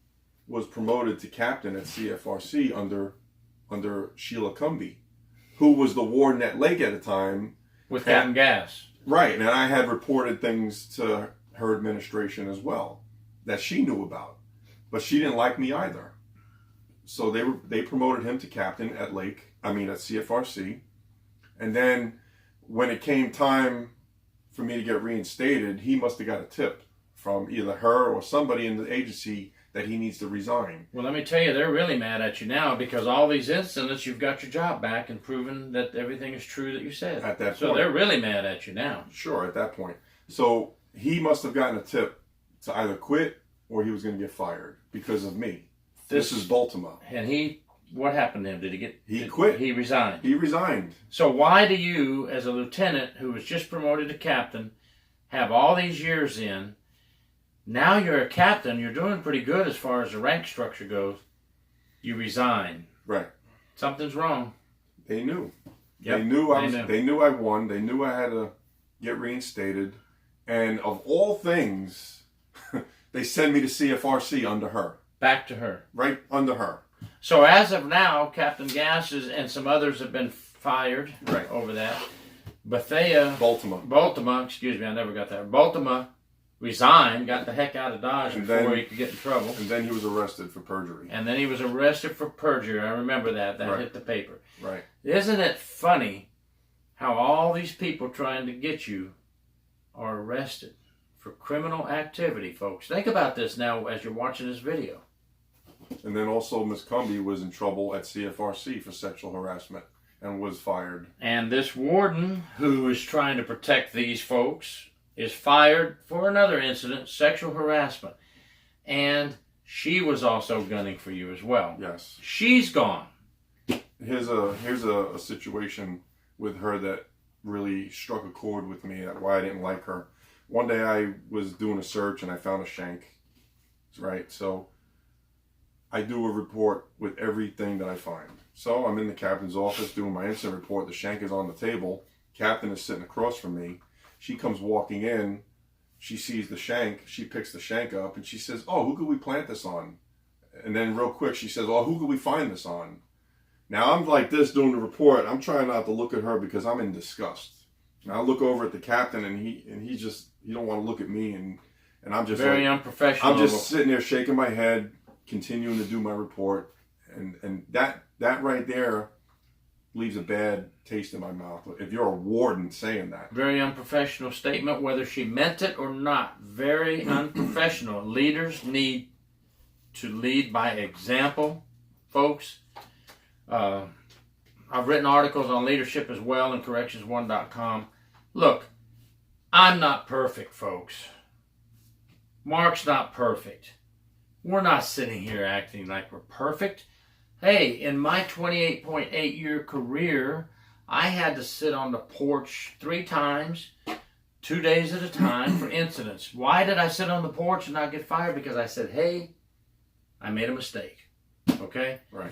was promoted to captain at CFRC under Sheila Cumby, who was the warden at Lake at the time. With Captain Gas. Right, and I had reported things to her administration as well that she knew about, but she didn't like me either. So they promoted him to captain at CFRC, and then when it came time for me to get reinstated, he must have got a tip from either her or somebody in the agency that he needs to resign. Well, let me tell you, they're really mad at you now because all these incidents, you've got your job back and proven that everything is true that you said. At that point. So they're really mad at you now. Sure, at that point. So he must have gotten a tip to either quit or he was going to get fired because of me. This is Baltimore. And what happened to him? He quit. He resigned. He resigned. So why do you, as a lieutenant who was just promoted to captain, have all these years in, now you're a captain, you're doing pretty good as far as the rank structure goes, you resign. Right. Something's wrong. They knew. Yep. They knew I won. They knew I had to get reinstated, And of all things, they send me to CFRC under her. Back to her. Right under her. So as of now, Captain Gasses and some others have been fired over that. Baltima, excuse me, I never got that. Baltima resigned, got the heck out of Dodge before he could get in trouble. And then he was arrested for perjury. And then he was arrested for perjury. I remember that. That hit the paper. Right. Isn't it funny how all these people trying to get you are arrested for criminal activity, folks? Think about this now as you're watching this video. And then also Miss Cumby was in trouble at CFRC for sexual harassment and was fired. And this warden who is trying to protect these folks is fired for another incident, sexual harassment. And she was also gunning for you as well. Yes. She's gone. Here's a situation with her that really struck a chord with me, why I didn't like her. One day I was doing a search and I found a shank. Right? So I do a report with everything that I find. So I'm in the captain's office doing my incident report. The shank is on the table. Captain is sitting across from me. She comes walking in. She sees the shank. She picks the shank up and she says, "Oh, who could we plant this on?" And then real quick she says, "Oh, who could we find this on?" Now I'm like this doing the report. I'm trying not to look at her because I'm in disgust. And I look over at the captain and he don't want to look at me and I'm just very unprofessional. I'm just sitting there shaking my head, continuing to do my report, and that right there leaves a bad taste in my mouth. If you're a warden saying that. Very unprofessional statement, whether she meant it or not. Very unprofessional. Leaders need to lead by example, folks. I've written articles on leadership as well in corrections1.com. Look, I'm not perfect, folks. Mark's not perfect. We're not sitting here acting like we're perfect. Hey, in my 28.8-year career, I had to sit on the porch 3 times, 2 days at a time for incidents. Why did I sit on the porch and not get fired? Because I said, hey, I made a mistake. Okay? Right.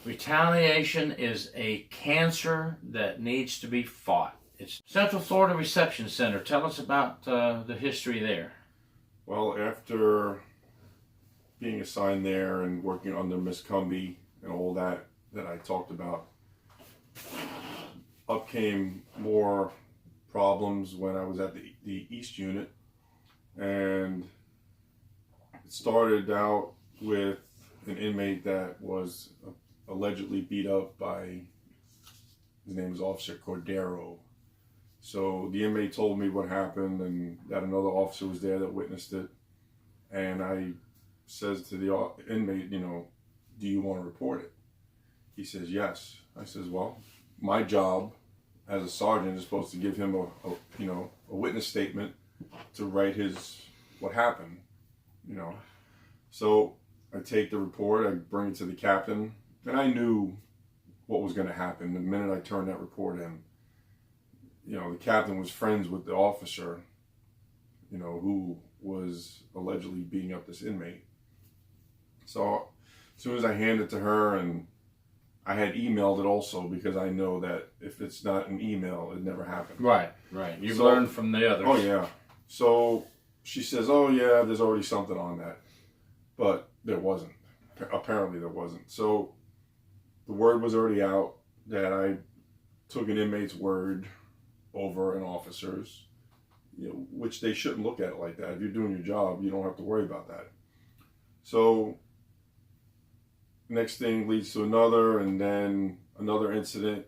Retaliation is a cancer that needs to be fought. It's Central Florida Reception Center. Tell us about the history there. Well, after being assigned there and working under Miss Cumby and all that I talked about, up came more problems when I was at the East Unit. And it started out with an inmate that was allegedly beat up by, his name was Officer Cordero. So the inmate told me what happened and that another officer was there that witnessed it. And I says to the inmate, do you want to report it? He says, yes. I says, well, my job as a sergeant is supposed to give him a witness statement to write what happened, So I take the report, I bring it to the captain, and I knew what was going to happen the minute I turned that report in. The captain was friends with the officer, who was allegedly beating up this inmate. So as soon as I handed it to her, and I had emailed it also because I know that if it's not an email, it never happened. Right. You've learned from the others. Oh, yeah. So she says, oh, yeah, there's already something on that. But there wasn't. Apparently there wasn't. So the word was already out that I took an inmate's word over an officer's, which they shouldn't look at it like that. If you're doing your job, you don't have to worry about that. So next thing leads to another, and then another incident.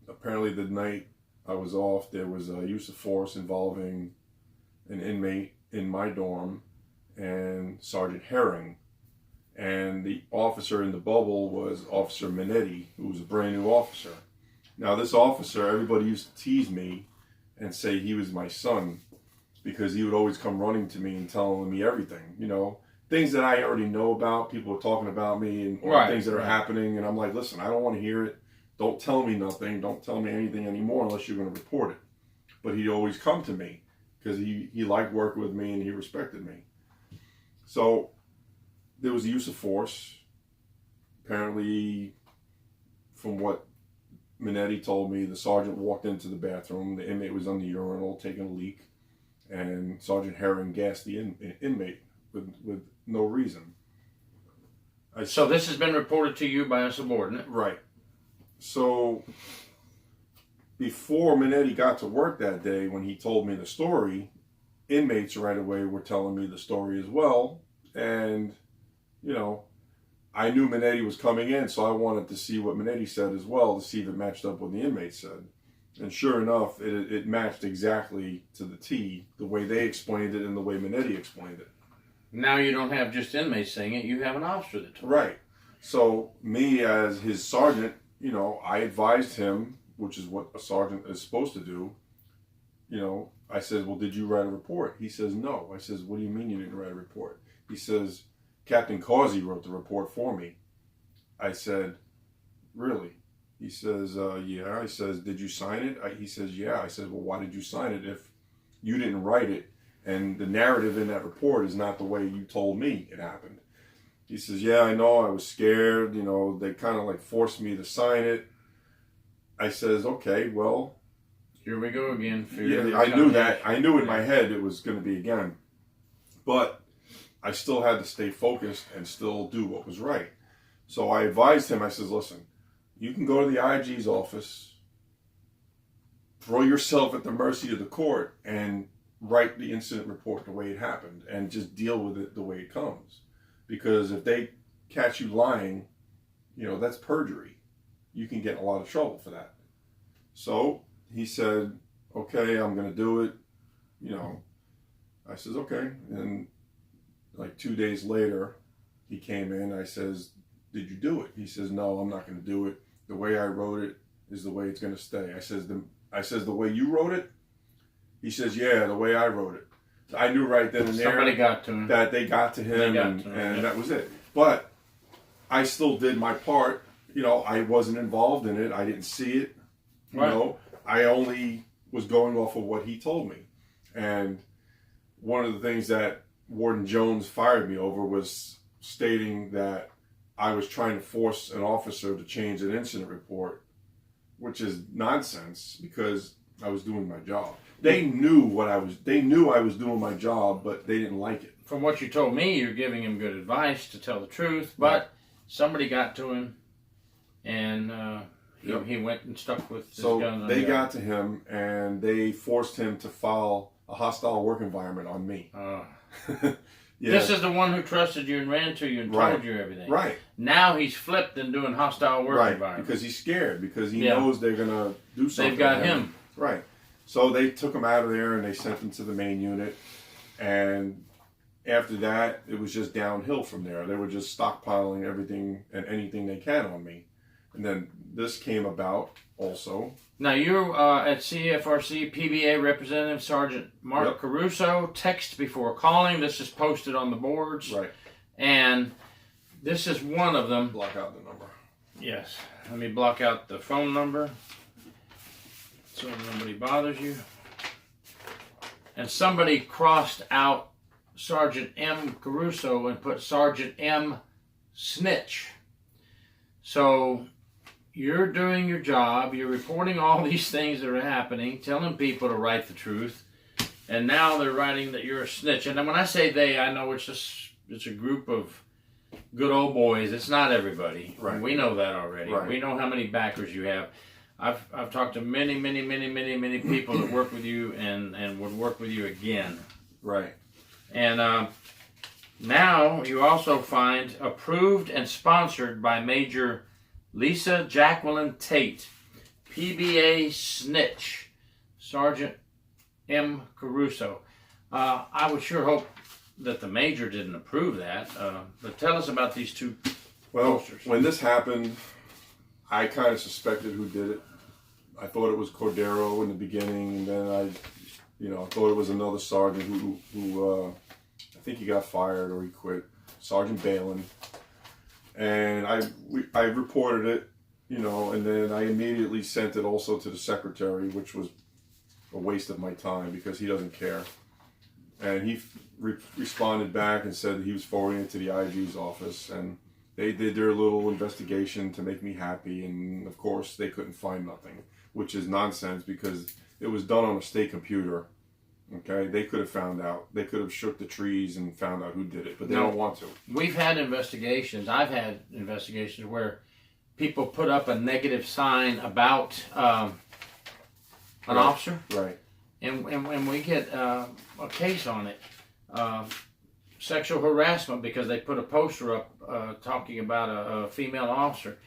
Apparently the night I was off, there was a use of force involving an inmate in my dorm and Sergeant Herring. And the officer in the bubble was Officer Minetti, who was a brand new officer. Now this officer, everybody used to tease me and say he was my son because he would always come running to me and telling me everything, things that I already know about. People are talking about me and things that are happening. And I'm like, listen, I don't want to hear it. Don't tell me nothing. Don't tell me anything anymore unless you're going to report it. But he'd always come to me because he liked working with me and he respected me. So there was the use of force. Apparently, from what Minetti told me the sergeant walked into the bathroom. The inmate was on the urinal taking a leak, and Sergeant Herring gassed the inmate with no reason. So this has been reported to you by a subordinate? Right. So before Minetti got to work that day, when he told me the story, inmates right away were telling me the story as well. And, you know, I knew Minetti was coming in, so I wanted to see what Minetti said as well to see if it matched up with what the inmate said. And sure enough, it matched exactly to the T, the way they explained it and the way Minetti explained it. Now you don't have just inmates saying it, you have an officer that told Right. So me as his sergeant, you know, I advised him, which is what a sergeant is supposed to do. You know, I said, well, did you write a report? He says, no. I says, what do you mean you didn't write a report? He says, Captain Causey wrote the report for me. I said, really? He says, yeah. I says, did you sign it? He says, yeah. I said, well, why did you sign it if you didn't write it? And the narrative in that report is not the way you told me it happened. He says, yeah, I know. I was scared. You know, they kind of like forced me to sign it. I says, okay, well. Here we go again. Yeah, I knew that. I knew in my head it was going to be again. But I still had to stay focused and still do what was right. So I advised him, I says, listen, you can go to the IG's office, throw yourself at the mercy of the court, and write the incident report the way it happened and just deal with it the way it comes. Because if they catch you lying, you know, that's perjury. You can get in a lot of trouble for that. So he said, okay, I'm going to do it. You know, I says, okay. And like 2 days later, he came in. I says, did you do it? He says, no, I'm not going to do it. The way I wrote it is the way it's going to stay. I says, the way you wrote it? He says, yeah, the way I wrote it. So I knew right then and there somebody got to him. That they got to him, and that was it. But I still did my part. You know, I wasn't involved in it. I didn't see it. You know, I only was going off of what he told me. And one of the things that Warden Jones fired me over was stating that I was trying to force an officer to change an incident report, which is nonsense because I was doing my job. They knew they knew I was doing my job, but they didn't like it. From what you told me, you're giving him good advice to tell the truth, but somebody got to him, and he went and stuck with his guns. So they got to him, and they forced him to file a hostile work environment on me. Yeah. This is the one who trusted you and ran to you and told you everything. Right. Now he's flipped and doing hostile work environment. Because he's scared, because he knows they're going to do something. They've got him. Right. So they took him out of there and they sent him to the main unit. And after that, it was just downhill from there. They were just stockpiling everything and anything they can on me. And then this came about also. Now you're at CFRC PBA Representative Sergeant Mark Caruso. Text before calling. This is posted on the boards. Right. And this is one of them. Block out the number. Yes. Let me block out the phone number so nobody bothers you. And somebody crossed out Sergeant M. Caruso and put Sergeant M. Snitch. So you're doing your job, you're reporting all these things that are happening, telling people to write the truth, and now they're writing that you're a snitch. And then when I say they, I know it's a group of good old boys. It's not everybody. Right. We know that already. Right. We know how many backers you have. I've talked to many people that work with you and would work with you again. Right. And now you also find approved and sponsored by Major Lisa Jacqueline Tate, PBA Snitch, Sergeant M. Caruso. I would sure hope that the Major didn't approve that, but tell us about these two posters. When this happened, I kind of suspected who did it. I thought it was Cordero in the beginning, and then I thought it was another sergeant who I think he got fired or he quit, Sergeant Balin. And I reported it, and then I immediately sent it also to the secretary, which was a waste of my time because he doesn't care. And he responded back and said he was forwarding it to the IG's office, and They did their little investigation to make me happy, and of course they couldn't find nothing, which is nonsense because it was done on a state computer. Okay, they could have found out. They could have shook the trees and found out who did it, but they don't want to. We've had investigations. I've had investigations where people put up a negative sign about an officer, Right. and we get a case on it, sexual harassment, because they put a poster up talking about a female officer,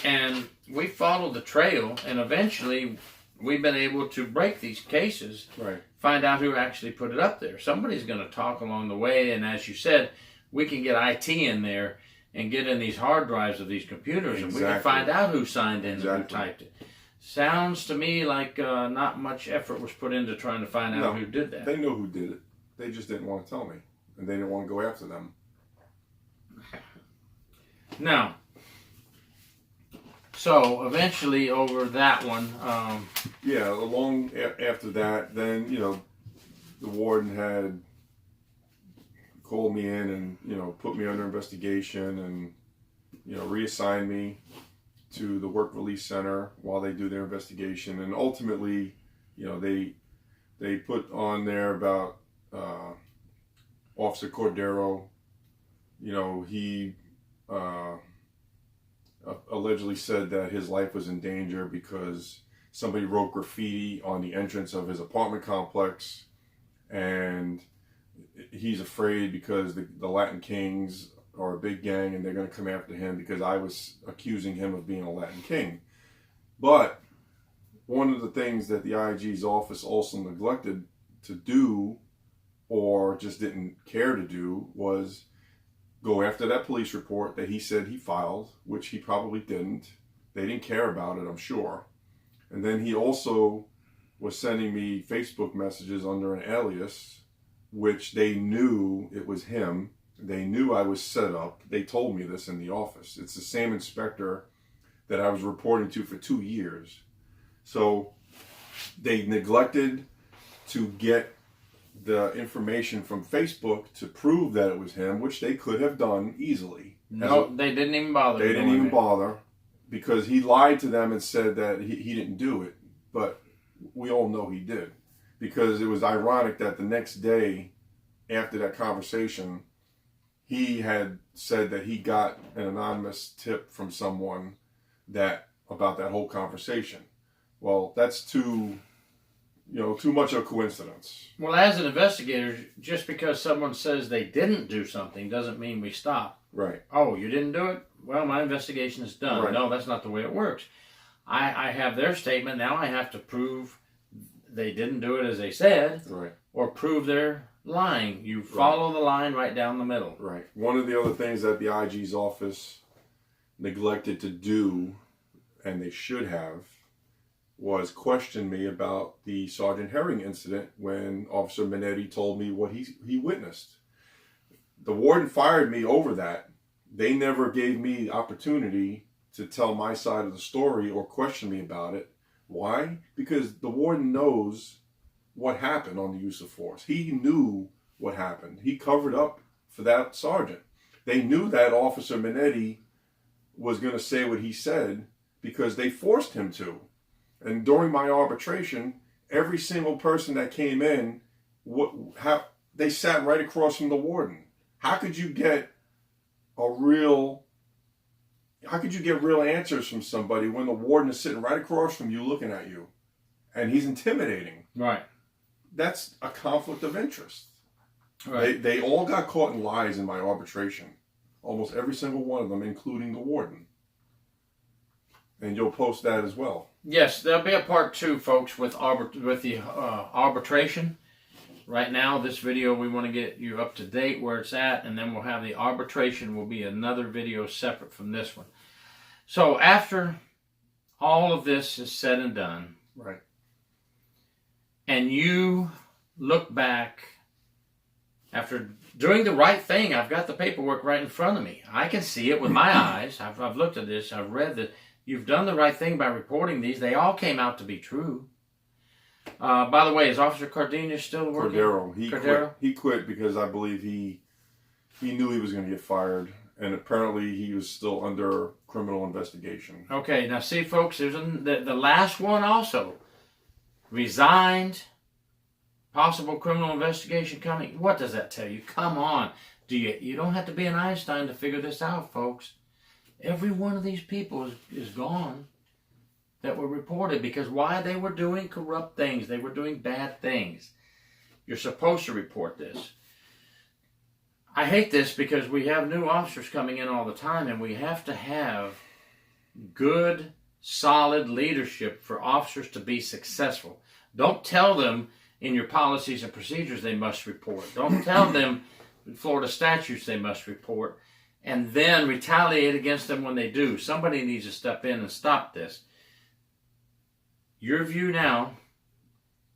and we followed the trail, and eventually we've been able to break these cases. Right. Find out who actually put it up there. Somebody's going to talk along the way, and as you said, we can get IT in there and get in these hard drives of these computers, and we can find out who signed in and who typed it. Sounds to me like not much effort was put into trying to find out who did that. They know who did it. They just didn't want to tell me, and they didn't want to go after them. Now, so eventually over that one, yeah, along after that, then the warden had called me in and put me under investigation and reassigned me to the work release center while they do their investigation, and ultimately they put on there about Officer Cordero. He allegedly said that his life was in danger because somebody wrote graffiti on the entrance of his apartment complex, and he's afraid because the Latin Kings are a big gang and they're going to come after him because I was accusing him of being a Latin King. But one of the things that the IG's office also neglected to do, or just didn't care to do, was go after that police report that he said he filed, which he probably didn't. They didn't care about it, I'm sure. And then he also was sending me Facebook messages under an alias, which they knew it was him. They knew I was set up. They told me this in the office. It's the same inspector that I was reporting to for 2 years. So they neglected to get the information from Facebook to prove that it was him, which they could have done easily. No, they didn't even bother. They didn't even bother because he lied to them and said that he didn't do it. But we all know he did, because it was ironic that the next day after that conversation, he had said that he got an anonymous tip from someone about that whole conversation. Well, that's too much of a coincidence. Well, as an investigator, just because someone says they didn't do something doesn't mean we stop. Right. Oh, you didn't do it? Well, my investigation is done. Right. No, that's not the way it works. I have their statement. Now I have to prove they didn't do it as they said, right, or prove they're lying. You follow the line right down the middle. Right. One of the other things that the IG's office neglected to do, and they should have, was question me about the Sergeant Herring incident when Officer Minetti told me what he witnessed. The warden fired me over that. They never gave me the opportunity to tell my side of the story or question me about it. Why? Because the warden knows what happened on the use of force. He knew what happened. He covered up for that sergeant. They knew that Officer Minetti was going to say what he said because they forced him to. And during my arbitration, every single person that came in, they sat right across from the warden. How could you get real answers from somebody when the warden is sitting right across from you looking at you and he's intimidating? Right. That's a conflict of interest. Right. They all got caught in lies in my arbitration. Almost every single one of them, including the warden. And you'll post that as well. Yes, there'll be a part 2, folks, with the arbitration. Right now, this video, we want to get you up to date where it's at, and then we'll have the arbitration will be another video separate from this one. So after all of this is said and done, right, and you look back after doing the right thing, I've got the paperwork right in front of me. I can see it with my eyes. I've looked at this. I've read that you've done the right thing by reporting these. They all came out to be true. By the way, is Officer Cardenas still working? Cordero. He quit because I believe he knew he was going to get fired, and apparently he was still under criminal investigation. Okay, now see, folks, there's the last one also. Resigned, possible criminal investigation coming. What does that tell you? Come on. You don't have to be an Einstein to figure this out, folks. Every one of these people is gone that were reported because why? They were doing corrupt things. They were doing bad things. You're supposed to report this. I hate this because we have new officers coming in all the time, and we have to have good, solid leadership for officers to be successful. Don't tell them in your policies and procedures they must report. Don't tell them in Florida statutes they must report, and then retaliate against them when they do. Somebody needs to step in and stop this. Your view now,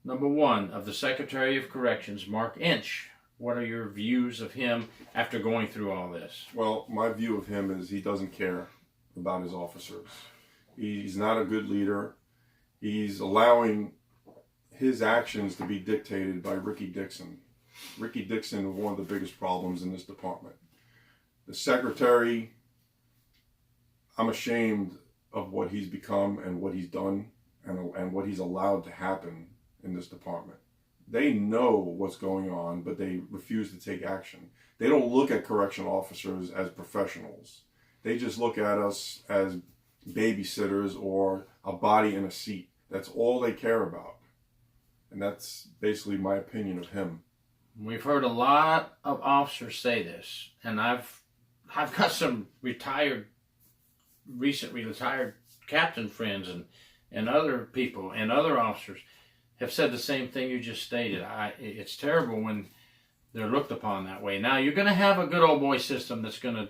number one, of the Secretary of Corrections, Mark Inch. What are your views of him after going through all this? Well, my view of him is he doesn't care about his officers. He's not a good leader. He's allowing his actions to be dictated by Ricky Dixon. Ricky Dixon is one of the biggest problems in this department. The secretary, I'm ashamed of what he's become and what he's done and what he's allowed to happen in this department. They know what's going on, but they refuse to take action. They don't look at correction officers as professionals. They just look at us as babysitters or a body in a seat. That's all they care about. And that's basically my opinion of him. We've heard a lot of officers say this, and I've got some recently retired captain friends and other people and other officers have said the same thing you just stated. It's terrible when they're looked upon that way. Now, you're going to have a good old boy system that's going to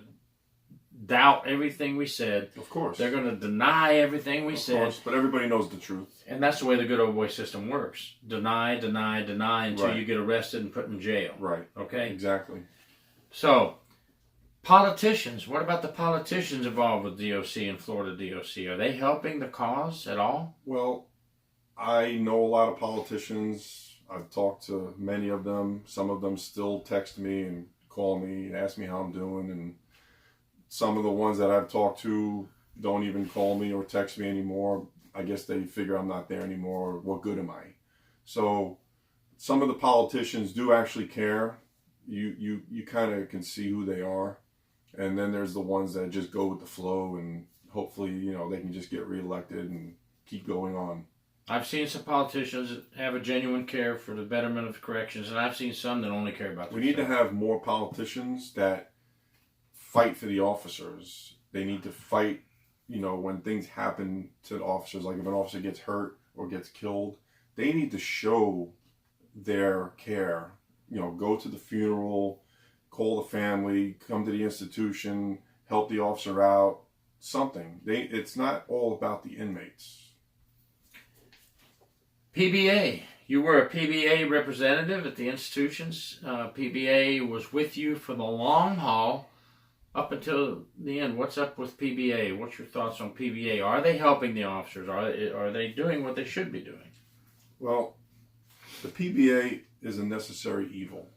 doubt everything we said. Of course. They're going to deny everything we said. Of course, but everybody knows the truth. And that's the way the good old boy system works. Deny, deny, deny until you get arrested and put in jail. Right. Okay? Exactly. So, politicians. What about the politicians involved with DOC and Florida DOC? Are they helping the cause at all? Well, I know a lot of politicians. I've talked to many of them. Some of them still text me and call me and ask me how I'm doing. And some of the ones that I've talked to don't even call me or text me anymore. I guess they figure I'm not there anymore. What good am I? So some of the politicians do actually care. You kind of can see who they are. And then there's the ones that just go with the flow and hopefully, they can just get reelected and keep going on. I've seen some politicians that have a genuine care for the betterment of corrections, and I've seen some that only care about themselves. We need to have more politicians that fight for the officers. They need to fight, when things happen to the officers, like if an officer gets hurt or gets killed, they need to show their care. Go to the funeral, call the family, come to the institution, help the officer out, something. It's not all about the inmates. PBA. You were a PBA representative at the institutions. PBA was with you for the long haul up until the end. What's up with PBA? What's your thoughts on PBA? Are they helping the officers? Are they doing what they should be doing? Well, the PBA is a necessary evil.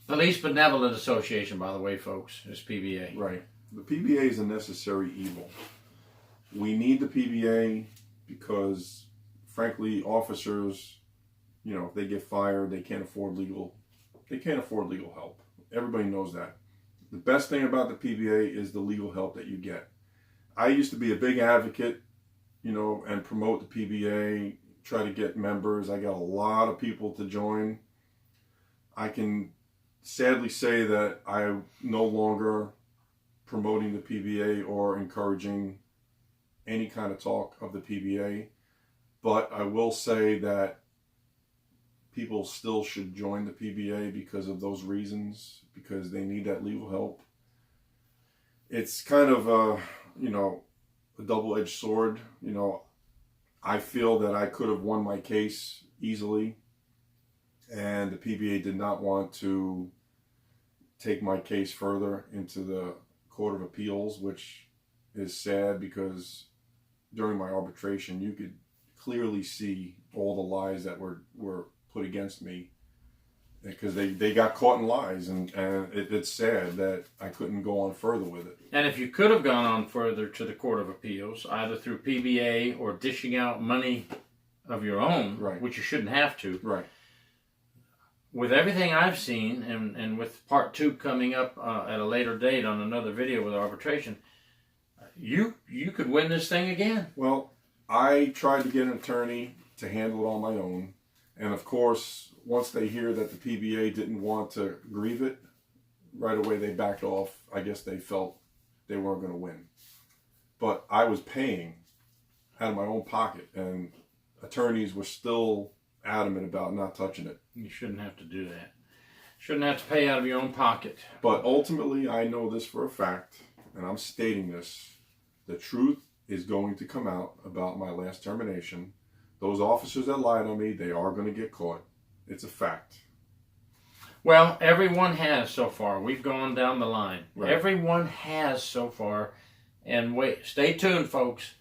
Police Benevolent Association, by the way, folks, is PBA. Right. The PBA is a necessary evil. We need the PBA because, frankly, officers, if they get fired, they can't afford legal help. Everybody knows that. The best thing about the PBA is the legal help that you get. I used to be a big advocate, and promote the PBA, try to get members. I got a lot of people to join. I can sadly say that I'm no longer promoting the PBA or encouraging any kind of talk of the PBA. But I will say that people still should join the PBA because of those reasons, because they need that legal help. It's kind of a double-edged sword. I feel that I could have won my case easily, and the PBA did not want to take my case further into the Court of Appeals, which is sad because during my arbitration, you could clearly see all the lies that were put against me. because they got caught in lies, and it's sad that I couldn't go on further with it. And if you could have gone on further to the Court of Appeals, either through PBA or dishing out money of your own, right, which you shouldn't have to, right, with everything I've seen, and with part 2 coming up at a later date on another video with arbitration, you could win this thing again. Well, I tried to get an attorney to handle it on my own, and of course, once they hear that the PBA didn't want to grieve it, right away they backed off. I guess they felt they weren't going to win. But I was paying out of my own pocket, and attorneys were still adamant about not touching it. You shouldn't have to do that. Shouldn't have to pay out of your own pocket. But ultimately, I know this for a fact, and I'm stating this. The truth is going to come out about my last termination. Those officers that lied on me, they are going to get caught. It's a fact. Well, everyone has so far. We've gone down the line. Right. Everyone has so far. And wait, stay tuned, folks.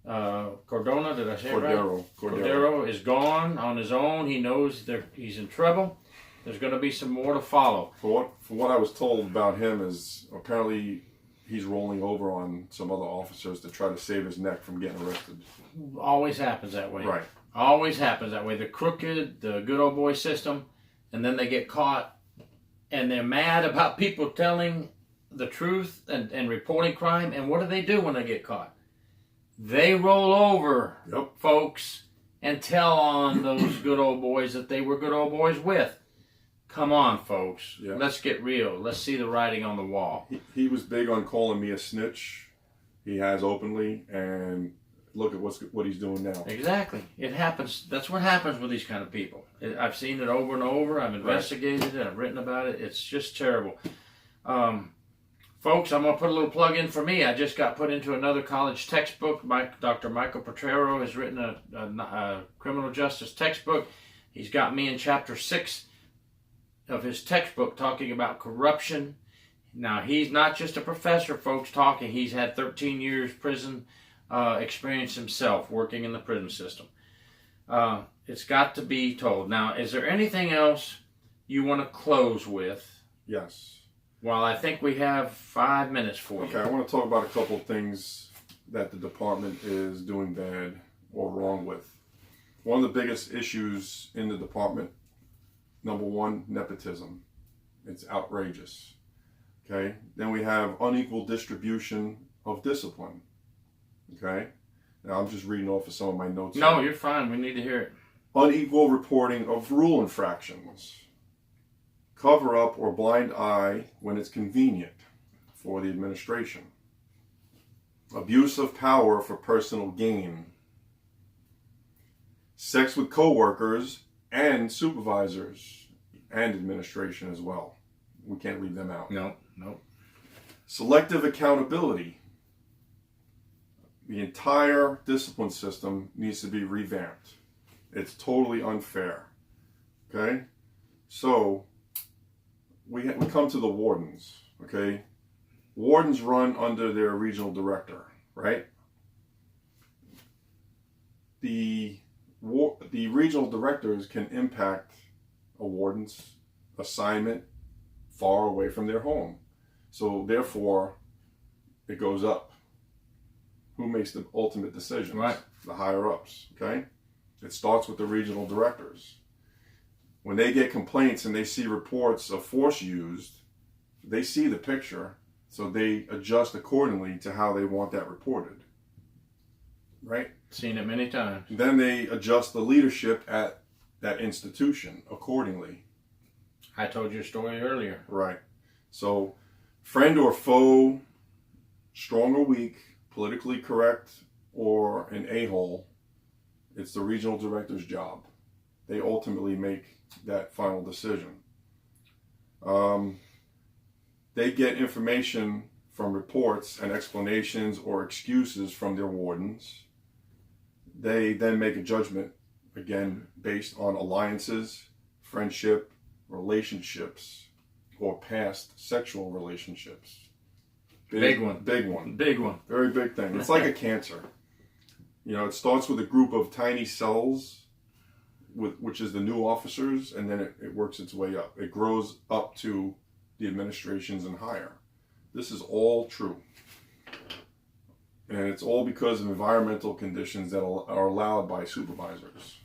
Cordona, did I say it right? Cordero is gone on his own. He knows he's in trouble. There's going to be some more to follow. For what I was told about him is apparently he's rolling over on some other officers to try to save his neck from getting arrested. Always happens that way. Right. Always happens that way. The crooked, the good old boy system, and then they get caught, and they're mad about people telling the truth and reporting crime. And what do when they get caught? They roll over, yep, folks, and tell on those good old boys that they were good old boys with. Come on, folks. Yeah. Let's get real. Let's see the writing on the wall. He was big on calling me a snitch. He has openly, and look at what he's doing now. Exactly. It happens. That's what happens with these kind of people. I've seen it over and over. I've investigated it. I've written about it. It's just terrible. Folks, I'm going to put a little plug in for me. I just got put into another college textbook. Dr. Michael Petrero has written a criminal justice textbook. He's got me in chapter 6 of his textbook talking about corruption. Now, he's not just a professor, folks, talking. He's had 13 years prison experience himself working in the prison system. It's got to be told. Now, is there anything else you want to close with? Yes. Well, I think we have 5 minutes for you. Okay, I want to talk about a couple of things that the department is doing bad or wrong with. One of the biggest issues in the department, number one, nepotism. It's outrageous. Okay? Then we have unequal distribution of discipline. Okay? Now I'm just reading off of some of my notes. No, you're fine. We need to hear it. Unequal reporting of rule infractions. Cover up or blind eye when it's convenient for the administration. Abuse of power for personal gain. Sex with coworkers and supervisors and administration as well. We can't leave them out. No. Selective accountability. The entire discipline system needs to be revamped. It's totally unfair. Okay? So, we come to the wardens. Okay? Wardens run under their regional director, right? The regional directors can impact a warden's assignment far away from their home. So therefore, it goes up. Who makes the ultimate decisions? Right. The higher ups, okay? It starts with the regional directors. When they get complaints and they see reports of force used, they see the picture, so they adjust accordingly to how they want that reported. Right? Seen it many times. Then they adjust the leadership at that institution accordingly. I told you a story earlier. Right. So, friend or foe, strong or weak, politically correct or an a-hole, it's the regional director's job. They ultimately make that final decision. They get information from reports and explanations or excuses from their wardens. They then make a judgment, again, based on alliances, friendship, relationships, or past sexual relationships. Big one. Big one. Big one. Very big thing. It's like a cancer. You know, it starts with a group of tiny cells which is the new officers, and then it works its way up. It grows up to the administrations and higher. This is all true. And it's all because of environmental conditions that are allowed by supervisors.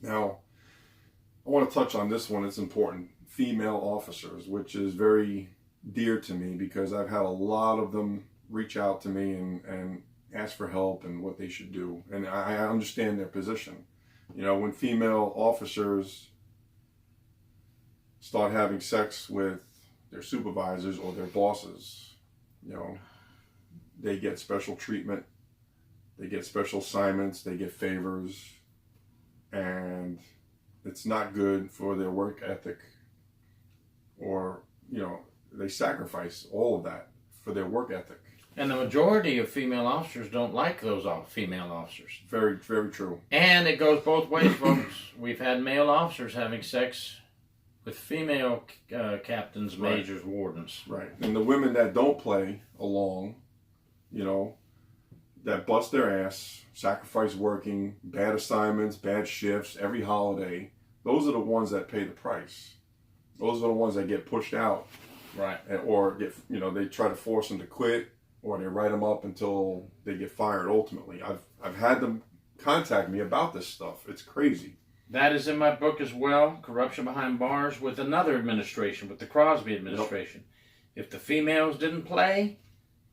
Now, I want to touch on this one. It's important. Female officers, which is very dear to me because I've had a lot of them reach out to me and ask for help and what they should do. And I understand their position. You know, when female officers start having sex with their supervisors or their bosses, you know, they get special treatment, they get special assignments, they get favors, and it's not good for their work ethic, or, you know, they sacrifice all of that for their work ethic. And the majority of female officers don't like those female officers. Very, very true. And it goes both ways, folks. We've had male officers having sex with female captains, majors, wardens. Right. And the women that don't play along, you know, that bust their ass, sacrifice working, bad assignments, bad shifts, every holiday, those are the ones that pay the price. Those are the ones that get pushed out. Right. Or get, you know, they try to force them to quit, or they write them up until they get fired ultimately. I've had them contact me about this stuff. It's crazy. That is in my book as well, Corruption Behind Bars, with another administration, with the Crosby administration. Yep. If the females didn't play,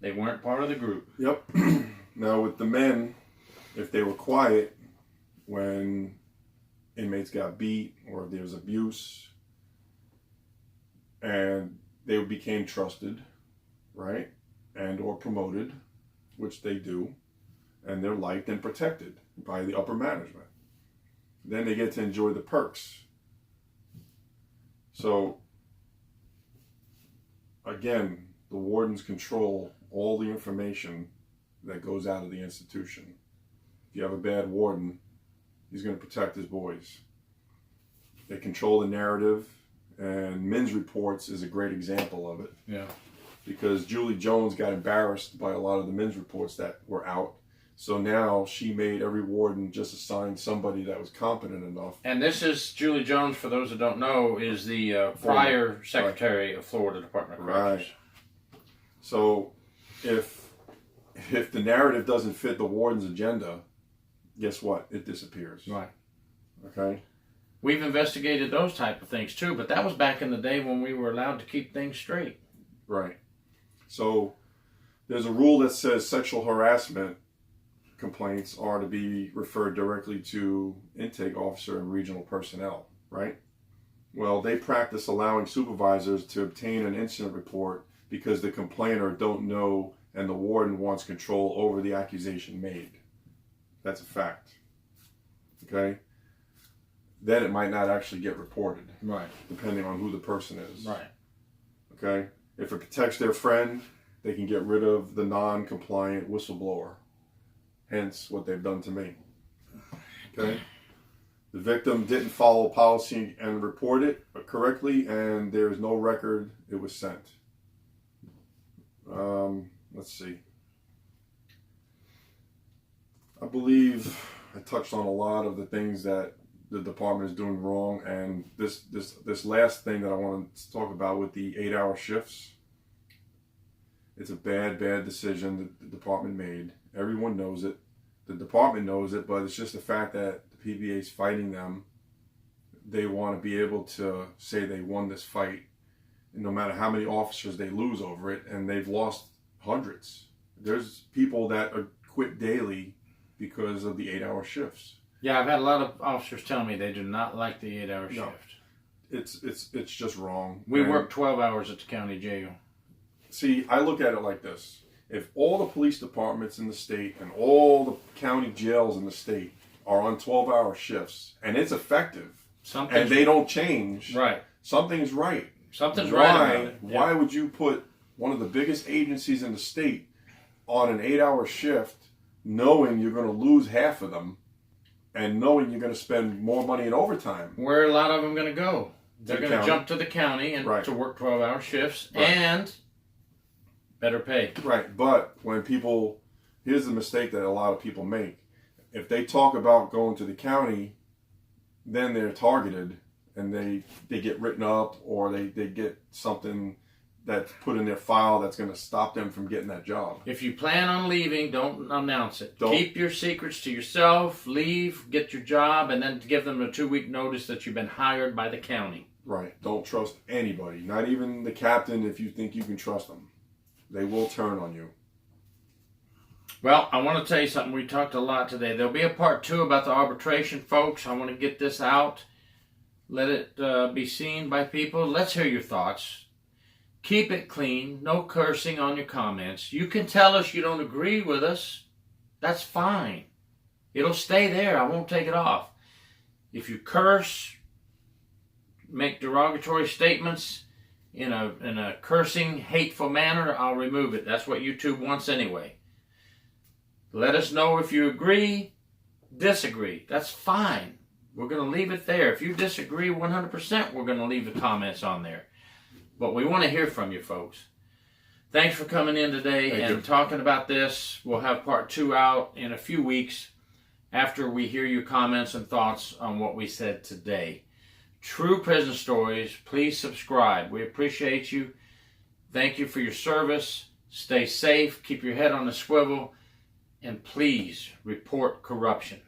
they weren't part of the group. Yep. Now with the men, if they were quiet when inmates got beat or if there was abuse, and they became trusted, right, and or promoted, which they do, and they're liked and protected by the upper management, then they get to enjoy the perks. So again, the wardens control all the information that goes out of the institution. If you have a bad warden, he's going to protect his boys. They control the narrative, and Men's Reports is a great example of it. Yeah. Because Julie Jones got embarrassed by a lot of the Men's Reports that were out. So now she made every warden just assign somebody that was competent enough. And this is Julie Jones, for those that don't know, is the prior Secretary of Florida Department of Corrections. Right. So if the narrative doesn't fit the warden's agenda, guess what? It disappears. Right. Okay? We've investigated those type of things too, but that was back in the day when we were allowed to keep things straight. Right. So there's a rule that says sexual harassment complaints are to be referred directly to intake officer and regional personnel, right? Well, they practice allowing supervisors to obtain an incident report because the complainer don't know and the warden wants control over the accusation made. That's a fact. Okay? Then it might not actually get reported. Right. Depending on who the person is. Right. Okay? If it protects their friend, they can get rid of the non-compliant whistleblower. Hence what they've done to me. Okay? The victim didn't follow policy and report it correctly, and there's no record it was sent. Let's see. I believe I touched on a lot of the things that the department is doing wrong, and this last thing that I want to talk about with the 8-hour shifts, it's a bad decision that the department made. Everyone knows it. The department knows it, but it's just the fact that the PBA is fighting them. They want to be able to say they won this fight, no matter how many officers they lose over it, and they've lost hundreds. There's people that quit daily because of the 8-hour shifts. Yeah, I've had a lot of officers tell me they do not like the 8-hour shift. It's just wrong. We work 12 hours at the county jail. See, I look at it like this. If all the police departments in the state and all the county jails in the state are on 12-hour shifts, and it's effective, and they don't change, right? Something's right. Something's right about it. Yeah. Why would you put one of the biggest agencies in the state on an 8-hour shift, knowing you're going to lose half of them, and knowing you're going to spend more money in overtime? Where are a lot of them going to go? They're going to jump to the county and to work 12-hour shifts and better pay. Right, but when people, here's the mistake that a lot of people make. If they talk about going to the county then they're targeted and they get written up, or they get something that's put in their file that's going to stop them from getting that job. If you plan on leaving, don't announce it. Don't. Keep your secrets to yourself, leave, get your job, and then give them a 2-week notice that you've been hired by the county. Right. Don't trust anybody, not even the captain if you think you can trust them. They will turn on you. Well, I want to tell you something. We talked a lot today. There'll be a part 2 about the arbitration, folks. I want to get this out. Let it be seen by people. Let's hear your thoughts. Keep it clean. No cursing on your comments. You can tell us you don't agree with us. That's fine. It'll stay there. I won't take it off. If you curse, make derogatory statements in a cursing, hateful manner, I'll remove it. That's what YouTube wants anyway. Let us know if you agree, disagree. That's fine. We're going to leave it there. If you disagree 100%, we're going to leave the comments on there. But we want to hear from you, folks. Thanks for coming in today and talking about this. We'll have part 2 out in a few weeks after we hear your comments and thoughts on what we said today. True Prison Stories, please subscribe. We appreciate you. Thank you for your service. Stay safe. Keep your head on the swivel. And please report corruption.